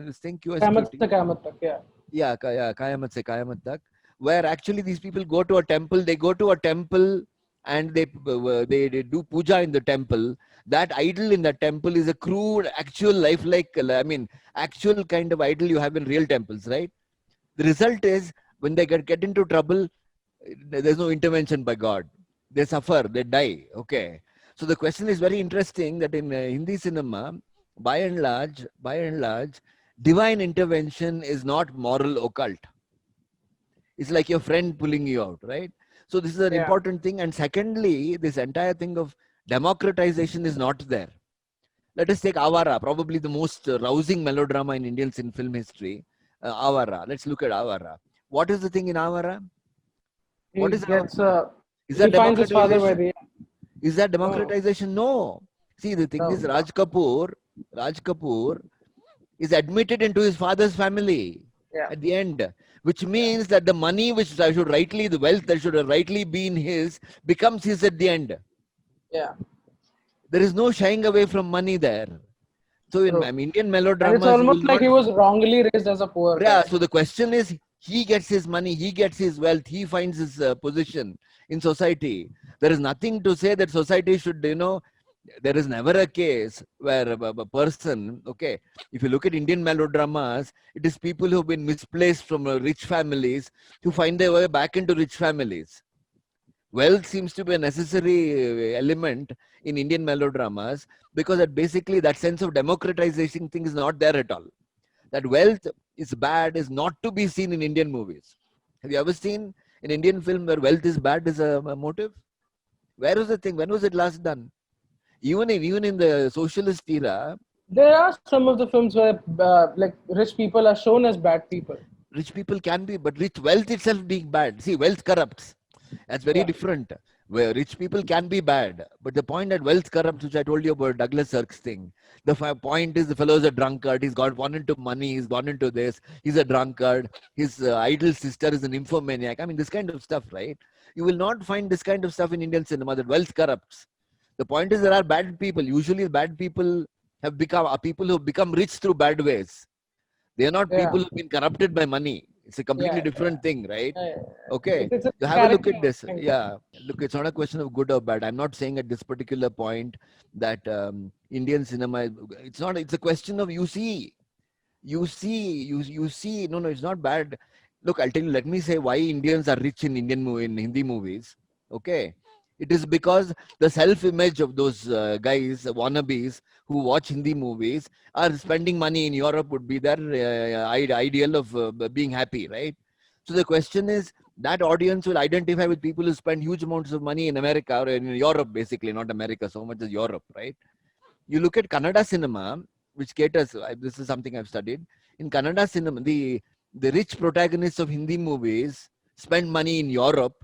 this thing, Kamat QSQT. tak, Kamat tak, yeah. Yeah, Kayamat se Kayamat tak, where actually these people go to a temple. They go to a temple and they do puja in the temple. That idol in the temple is a crude, actual lifelike. I mean, actual kind of idol you have in real temples, right? The result is when they get into trouble, there's no intervention by God. They suffer, they die. Okay. So the question is very interesting that in Hindi cinema, by and large, divine intervention is not moral occult. It's like your friend pulling you out, right? So this is an Yeah. important thing. And secondly, this entire thing of democratization is not there. Let us take Avara, probably the most rousing melodrama in Indian film history. Avara. Let's look at Avara. What is the thing in Avara? He What is gets, is he that finds his father by democratization? the, Is that no, democratization? No. See, the thing is, no. Raj Kapoor is admitted into his father's family Yeah, at the end, which means that the money the wealth that should have rightly been his becomes his at the end. yeah, There is no shying away from money there. So in true. Indian And it's melodramas, you will almost like not. he was wrongly raised as a poor Yeah, guy. so the question is, he gets his money, he gets his wealth, he finds his position in society. There is nothing to say that society should, there is never a case where a person, okay, if you look at Indian melodramas, it is people who've been misplaced from rich families who find their way back into rich families. Wealth seems to be a necessary element in Indian melodramas because basically that sense of democratization thing is not there at all. That wealth is bad is not to be seen in Indian movies. Have you ever seen an Indian film where wealth is bad is a motive? Where was the thing? When was it last done? Even in the socialist era, There are some of the films where like rich people are shown as bad people. rich people can be, but rich wealth itself being bad. See, wealth corrupts. That's very Yeah, different. Where rich people can be bad, but the point that wealth corrupts, which I told you about Douglas Sirk's thing, the point is the fellow is a drunkard. He's gone into money. He's gone into this. He's a drunkard. His idol sister is an infomaniac. I mean, this kind of stuff, right? You will not find this kind of stuff in Indian cinema. That wealth corrupts. The point is there are bad people. Usually, bad people are people who have become rich through bad ways. They are not yeah, people who've been corrupted by money. It's a completely yeah, different thing, right? yeah. Okay. It's a So have a look character at this. thing. Yeah. Look, it's not a question of good or bad. I'm not saying at this particular point that Indian cinema, it's not, it's a question of you see, no, it's not bad. Look, I'll tell you, let me say why Indians are rich in in Hindi movies. Okay. It is because the self-image of those guys, wannabes who watch Hindi movies are spending money in Europe would be their ideal of being happy, right? So the question is, that audience will identify with people who spend huge amounts of money in America or in Europe, basically, not America so much as Europe, right? You look at Kannada cinema, which caters, this is something I've studied. In Kannada cinema, the rich protagonists of Hindi movies spend money in Europe.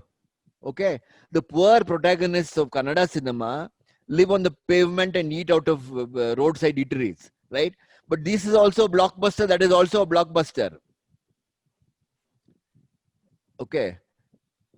Okay. The poor protagonists of Kannada cinema live on the pavement and eat out of roadside eateries, right? But this is also a blockbuster, that is also a blockbuster. Okay.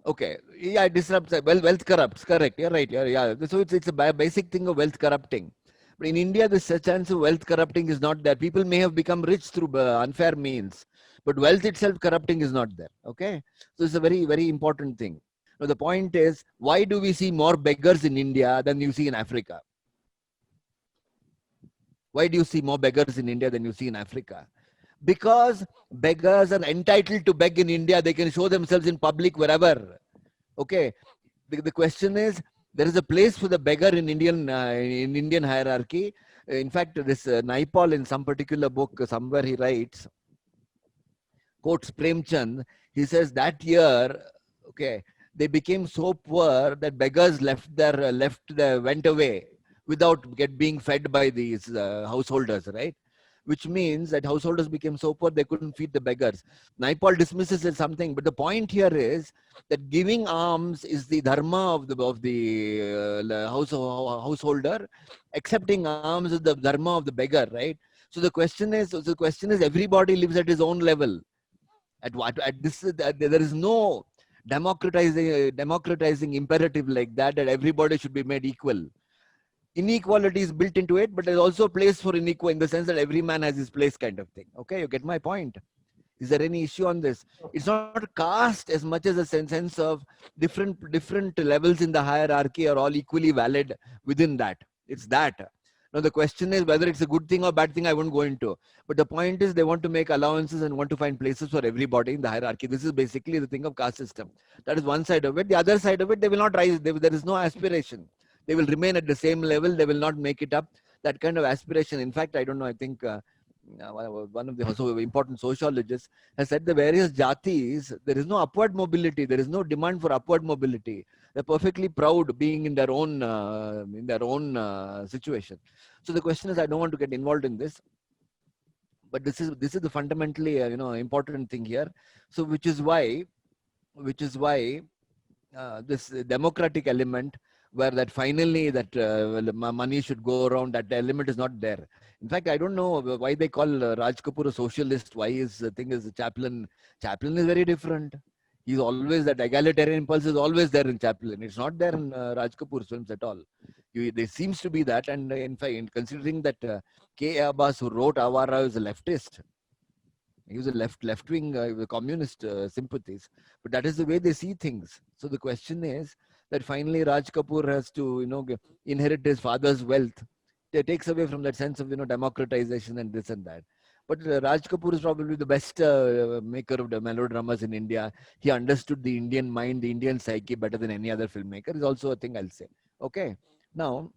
Okay. Yeah, it disrupts. Well, wealth corrupts. Correct. You're right. Yeah. So it's a basic thing of wealth corrupting. But in India, the chance of wealth corrupting is not there. People may have become rich through unfair means, but wealth itself corrupting is not there. Okay. So it's a very, very important thing. Now, the point is, why do we see more beggars in India than you see in Africa? Why do you see more beggars in India than you see in Africa? Because beggars are entitled to beg in India. They can show themselves in public wherever. Okay. The question is, there is a place for the beggar in Indian hierarchy. In fact, this Naipaul in some particular book, somewhere he writes, quotes Premchand, he says that year, okay, they became so poor that beggars went away without being fed by these householders, right? which means that householders became so poor they couldn't feed the beggars. Naipaul dismisses it something, but the point here is that giving alms is the dharma of the householder. Accepting alms is the dharma of the beggar, right? So the question is everybody lives at his own level. At this there is no democratizing imperative like that everybody should be made equal. Inequality is built into it, but there's also a place for inequality in the sense that every man has his place, kind of thing. Okay, you get my point. Is there any issue on this? It's not caste as much as a sense of different levels in the hierarchy are all equally valid within that. It's that. Now the question is whether it's a good thing or bad thing, I won't go into. But the point is they want to make allowances and want to find places for everybody in the hierarchy. This is basically the thing of caste system. That is one side of it. The other side of it, they will not rise. There is no aspiration. They will remain at the same level. They will not make it up. That kind of aspiration. In fact, I don't know. I think one of the also important sociologists has said the various jatis, there is no upward mobility. There is no demand for upward mobility. They're perfectly proud being in their own situation. So the question is, I don't want to get involved in this, but this is the fundamentally important thing here. So which is why this democratic element, where that finally that money should go around, that element is not there. In fact, I don't know why they call Raj Kapoor a socialist. Why his thing is Chaplin. Chaplin is very different. He's always, that egalitarian impulse is always there in Chaplin. It's not there in Raj Kapoor's films at all. There seems to be that, and in fact, considering that K. Abbas, who wrote Awara, is a leftist. He was a left-wing communist sympathies, but that is the way they see things. So the question is that finally Raj Kapoor has to inherit his father's wealth. It takes away from that sense of democratization and this and that. But Raj Kapoor is probably the best maker of the melodramas in India. He understood the Indian mind, the Indian psyche better than any other filmmaker. Is also a thing I'll say. Okay. Now,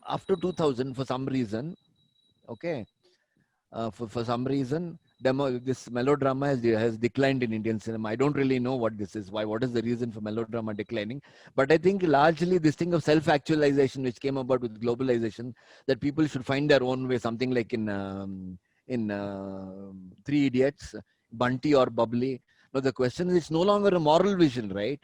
after 2000, for some reason, okay, for some reason, this melodrama has declined in Indian cinema. I don't really know what this is. What is the reason for melodrama declining? But I think largely this thing of self-actualization, which came about with globalization, that people should find their own way. Something like in Three Idiots, Bunty or Bubbly. Now the question is, it's no longer a moral vision, right?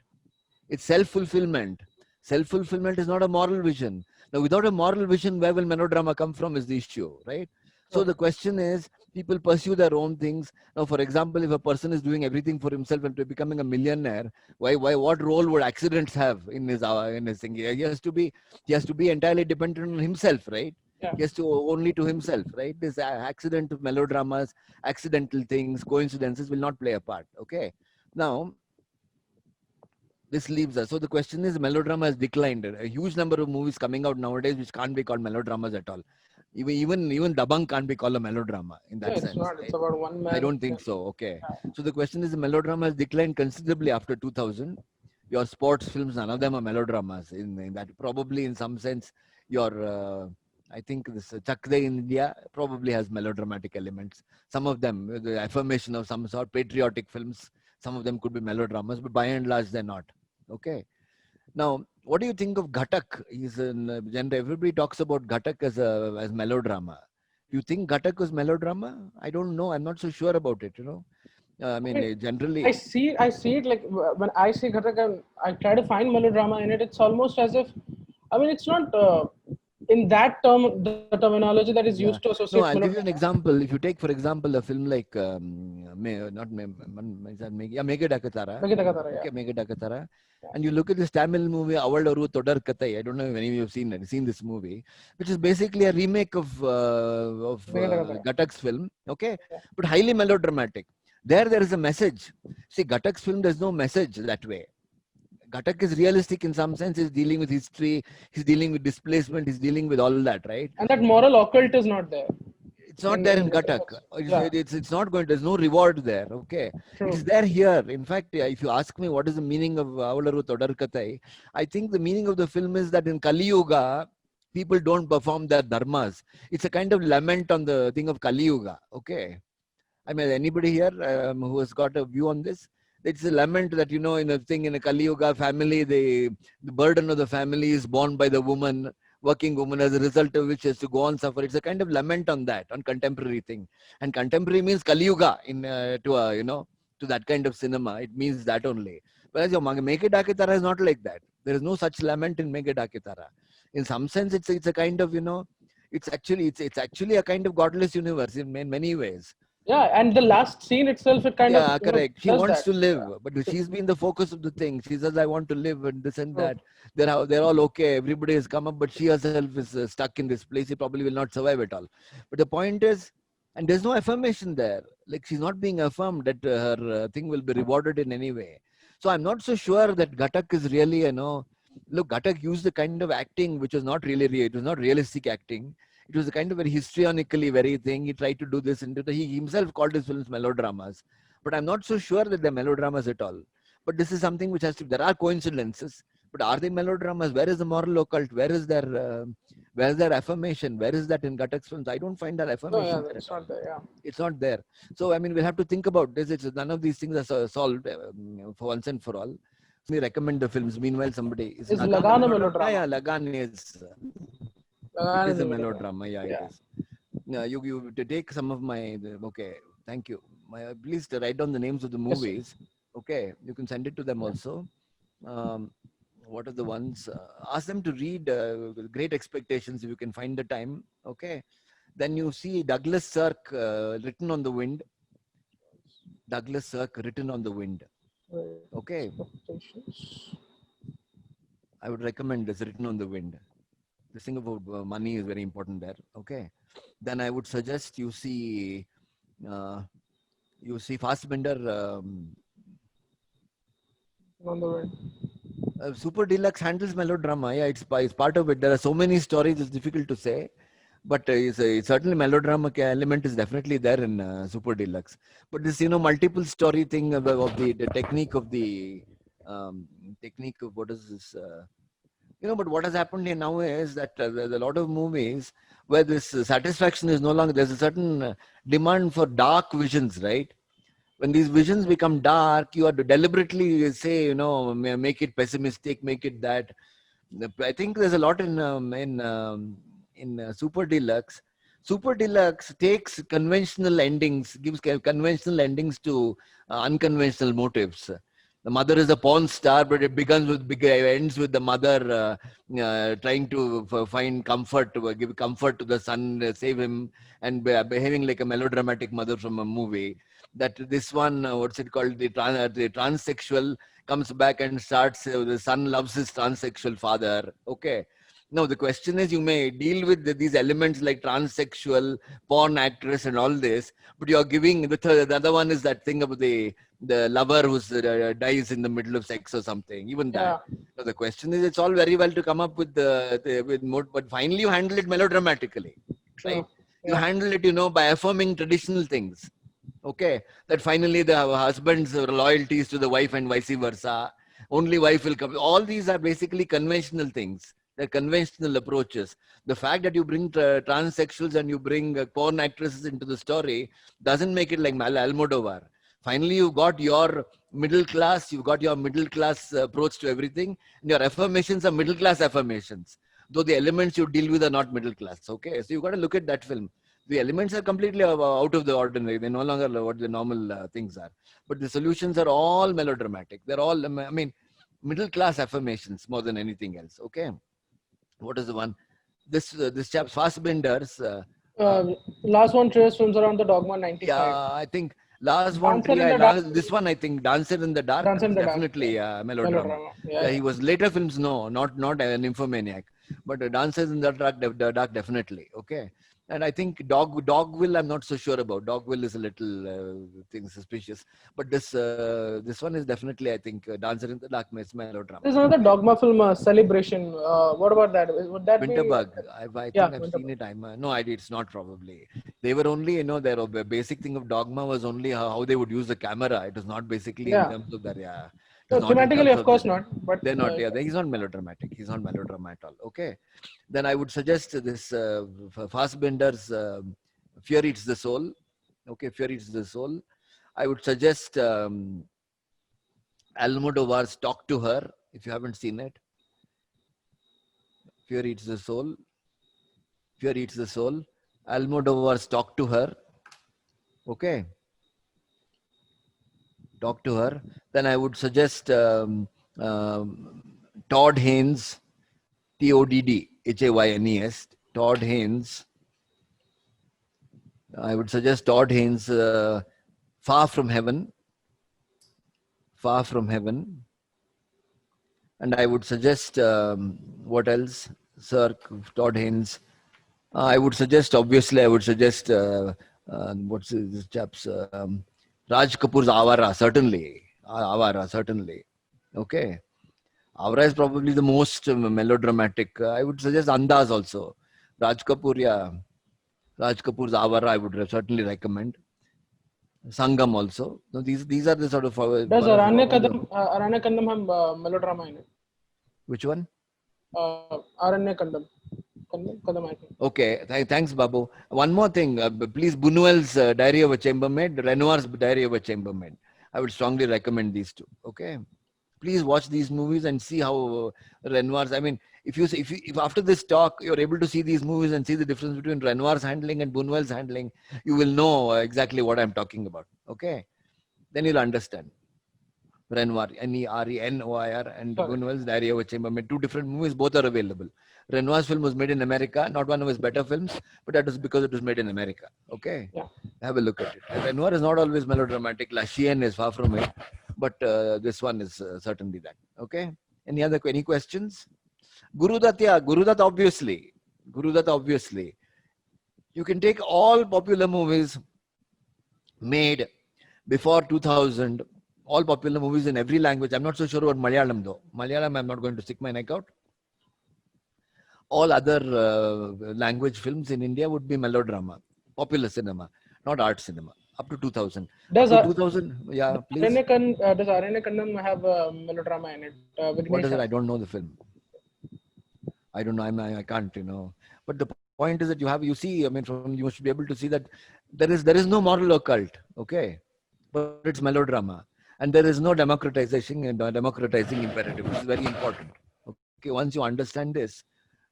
It's self-fulfillment. Self-fulfillment is not a moral vision. Now, without a moral vision, where will melodrama come from is the issue, right? So the question is, people pursue their own things. Now, for example, if a person is doing everything for himself and becoming a millionaire, what role would accidents have in his thing? He has to be entirely dependent on himself, right? Yeah. He has to only to himself, right? This accidental melodramas, accidental things, coincidences will not play a part. Okay. Now, this leaves us. So the question is, melodrama has declined. A huge number of movies coming out nowadays which can't be called melodramas at all. Even Dabang can't be called a melodrama in that sense. It's not. Right? It's about one man. I don't think so. Okay. So the question is, the melodrama has declined considerably after 2000. Your sports films, none of them are melodramas. In that, probably in some sense, your I think this Chak De in India probably has melodramatic elements. Some of them, the affirmation of some sort, patriotic films. Some of them could be melodramas, but by and large, they're not. Okay. Now, what do you think of Ghatak? He's in genre. Everybody talks about Ghatak as melodrama. Do you think Ghatak was melodrama? I don't know. I'm not so sure about it. I mean, generally. I see it like when I see Ghatak, I try to find melodrama in it. It's almost as if, I mean, it's not in that term, the terminology that is used to associate. No, I'll give you an example. If you take, for example, a film like Megha Dakatara. Okay, Megha Dakatara. And you look at this Tamil movie, Avalaru Todar Kathai. I don't know if any of you have seen this movie, which is basically a remake of Ghatak's film. Okay, but highly melodramatic. There is a message. See, Ghatak's film, there's no message that way. Ghatak is realistic in some sense. He's dealing with history. He's dealing with displacement. He's dealing with all that, right? And that moral occult is not there. It's not there in Ghatak. It's not going. There's no reward there. Okay, True. It's there here. In fact, if you ask me what is the meaning of Avalaru Todar Kathai, I think the meaning of the film is that in Kali Yuga, people don't perform their dharmas. It's a kind of lament on the thing of Kali Yuga. Okay, I mean, anybody here who has got a view on this? It's a lament that, in a Kali Yuga family, the burden of the family is borne by the woman. working woman, as a result of which has to go on suffer. It's a kind of lament on that, on contemporary thing. And contemporary means Kali Yuga to that kind of cinema. It means that only. Whereas your Make Dakitara is not like that. There is no such lament in Make Dakitara. In some sense, it's a kind of, it's actually a kind of godless universe in many ways. Yeah, and the last scene itself, it kind of Yeah, correct. She does wants that. to live, but she's been the focus of the thing. She says, "I want to live," and this and True. that. They're all okay. Everybody has come up, but she herself is stuck in this place. She probably will not survive at all. But the point is, and there's no affirmation there. Like she's not being affirmed that her thing will be rewarded in any way. So I'm not so sure that Ghatak is really, look, Ghatak used the kind of acting which was not really real. It was not realistic acting. It was a kind of very histrionically very thing. He tried to do this into he himself called his films melodramas. But I'm not so sure that they're melodramas at all. But this is something which has to, there are coincidences, but are they melodramas? Where is the moral occult? Where is their affirmation? Where is that in Ghatak's films? I don't find that No, affirmation yeah, there it's at all. not there. Yeah. It's not there. So, I mean, we'll have to think about this. None of these things are solved for once and for all. So we recommend the films. Meanwhile, somebody Is Lagan a melodrama? Yeah, Lagan is. Lagan It is is a a melodrama. melodrama. Yeah, Yeah. it is. You to take some of my okay. Thank you. Please write down the names of the Yes, sir. movies. Okay, you can send it to them also. Um, what are the ones? Ask them to read Great Expectations if you can find the time. Okay, then you see Douglas Sirk, Written on the Wind. Douglas Sirk, Written on the Wind. Okay, Expectations. I would recommend this, Written on the Wind. The thing about money is very important there. Okay, then I would suggest you see Fassbender. On the wind. Super Deluxe handles melodrama. Yeah, it's part of it. There are so many stories. It's difficult to say, but it's certainly melodrama element is definitely there in Super Deluxe. But this multiple story thing of the technique of the technique of what is this. But what has happened here now is that there's a lot of movies where this satisfaction is no longer. There's a certain demand for dark visions, right? When these visions become dark, you have to deliberately say, make it pessimistic, make it that. I think there's a lot in Super Deluxe. Super Deluxe takes conventional endings, gives conventional endings to unconventional motives. The mother is a porn star, but it begins with ends with the mother trying to find comfort, give comfort to the son, save him, and behaving like a melodramatic mother from a movie. That this one, what's it called? The transsexual comes back and starts. The son loves his transsexual father. Okay. Now the question is, you may deal with these elements like transsexual, porn actress, and all this, but you are giving the other one is that thing about the lover who dies in the middle of sex or something. Even that. Yeah. So the question is, it's all very well to come up with with mode, but finally you handle it melodramatically, True. right? You Yeah. handle it, by affirming traditional things. Okay, that finally the husband's loyalties to the wife and vice versa. Only wife will come. All these are basically conventional things. They're conventional approaches. The fact that you bring transsexuals and you bring porn actresses into the story doesn't make it like Almodovar. Finally, you've got your middle class. You've got your middle class approach to everything. And your affirmations are middle class affirmations. Though the elements you deal with are not middle class. Okay, so you've got to look at that film. The elements are completely out of the ordinary. They're no longer what the normal things are. But the solutions are all melodramatic. They're all, middle class affirmations more than anything else. Okay. What is the one? This chap's Fassbender's. Last one, Trios films around the Dogma 95. Yeah, I think last one, Dancer in the Dark. this one, I think Dancer in the Dark Dancer in is the Dark. definitely melodrama. Yeah. He was later films, no, not an infomaniac, but Dancers in the Dark definitely. Okay. And I think Dogville, I'm not so sure about. Dogville is a little thing suspicious, but this one is definitely, I think, Dancer in the Dark is melodrama. There's another Dogma film, Celebration. What about that? Would that Winterbug. be? I think I've seen it. No idea. It's not probably. They were only, their basic thing of Dogma was only how they would use the camera. It was not basically in terms of that. Yeah. No, thematically, of course not. But they're not. Yeah, he's not melodramatic. He's not melodrama at all. Okay. Then I would suggest this Fassbender's Fear Eats the Soul. Okay, Fear Eats the Soul. I would suggest Almodovar's Talk to Her if you haven't seen it. Fear Eats the Soul. Fear Eats the Soul. Almodovar's Talk to Her. Okay. Talk to Her. Then I would suggest Todd Haynes, Todd Haynes, Todd Haynes. I would suggest Todd Haynes, Far from Heaven. Far from Heaven. And I would suggest, what else? Sir, Todd Haynes. I would suggest, obviously, what's this chap's, Raj Kapoor's Avara, certainly. Avara, certainly. Okay. Avara is probably the most melodramatic. I would suggest Andaz also. Raj Kapoor, yeah. Raj Kapoor's Avara, I would certainly recommend. Sangam also. So these are the sort of. Does Aranya Kandam have melodrama in it? Which one? Aranya Kandam. Kandam, I think. Okay, thanks, Babu. One more thing, please, Buñuel's Diary of a Chambermaid, Renoir's Diary of a Chambermaid. I would strongly recommend these two. Okay, please watch these movies and see how Renoir's. I mean, if after this talk you're able to see these movies and see the difference between Renoir's handling and Buñuel's handling, you will know exactly what I'm talking about. Okay, then you'll understand. Renoir, Renoir, and Correct. Buñuel's Diary of a Chambermaid. Two different movies, both are available. Renoir's film was made in America, not one of his better films, but that was because it was made in America. Okay, Yeah. have a look at it. Renoir is not always melodramatic. La Chienne is far from it, but this one is certainly that. Okay. Any questions? Gurudutt, yeah, Gurudutt obviously. You can take all popular movies made before 2000. All popular movies in every language. I'm not so sure about Malayalam though. Malayalam, I'm not going to stick my neck out. All other language films in India would be melodrama, popular cinema, not art cinema. Up to 2000. Does 2000, yeah, please. does Aranya Kandam have melodrama in it? What is it? I don't know the film. I don't know. I can't, But the point is that you should be able to see that there is no moral occult, okay? But it's melodrama. And there is no democratizing imperative, which is very important. Okay, once you understand this,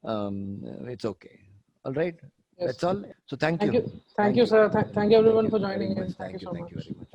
it's okay. All right, Yes. that's all. So thank you. Thank you, sir. Thank you everyone for joining in. Thank you so much. Thank you very much.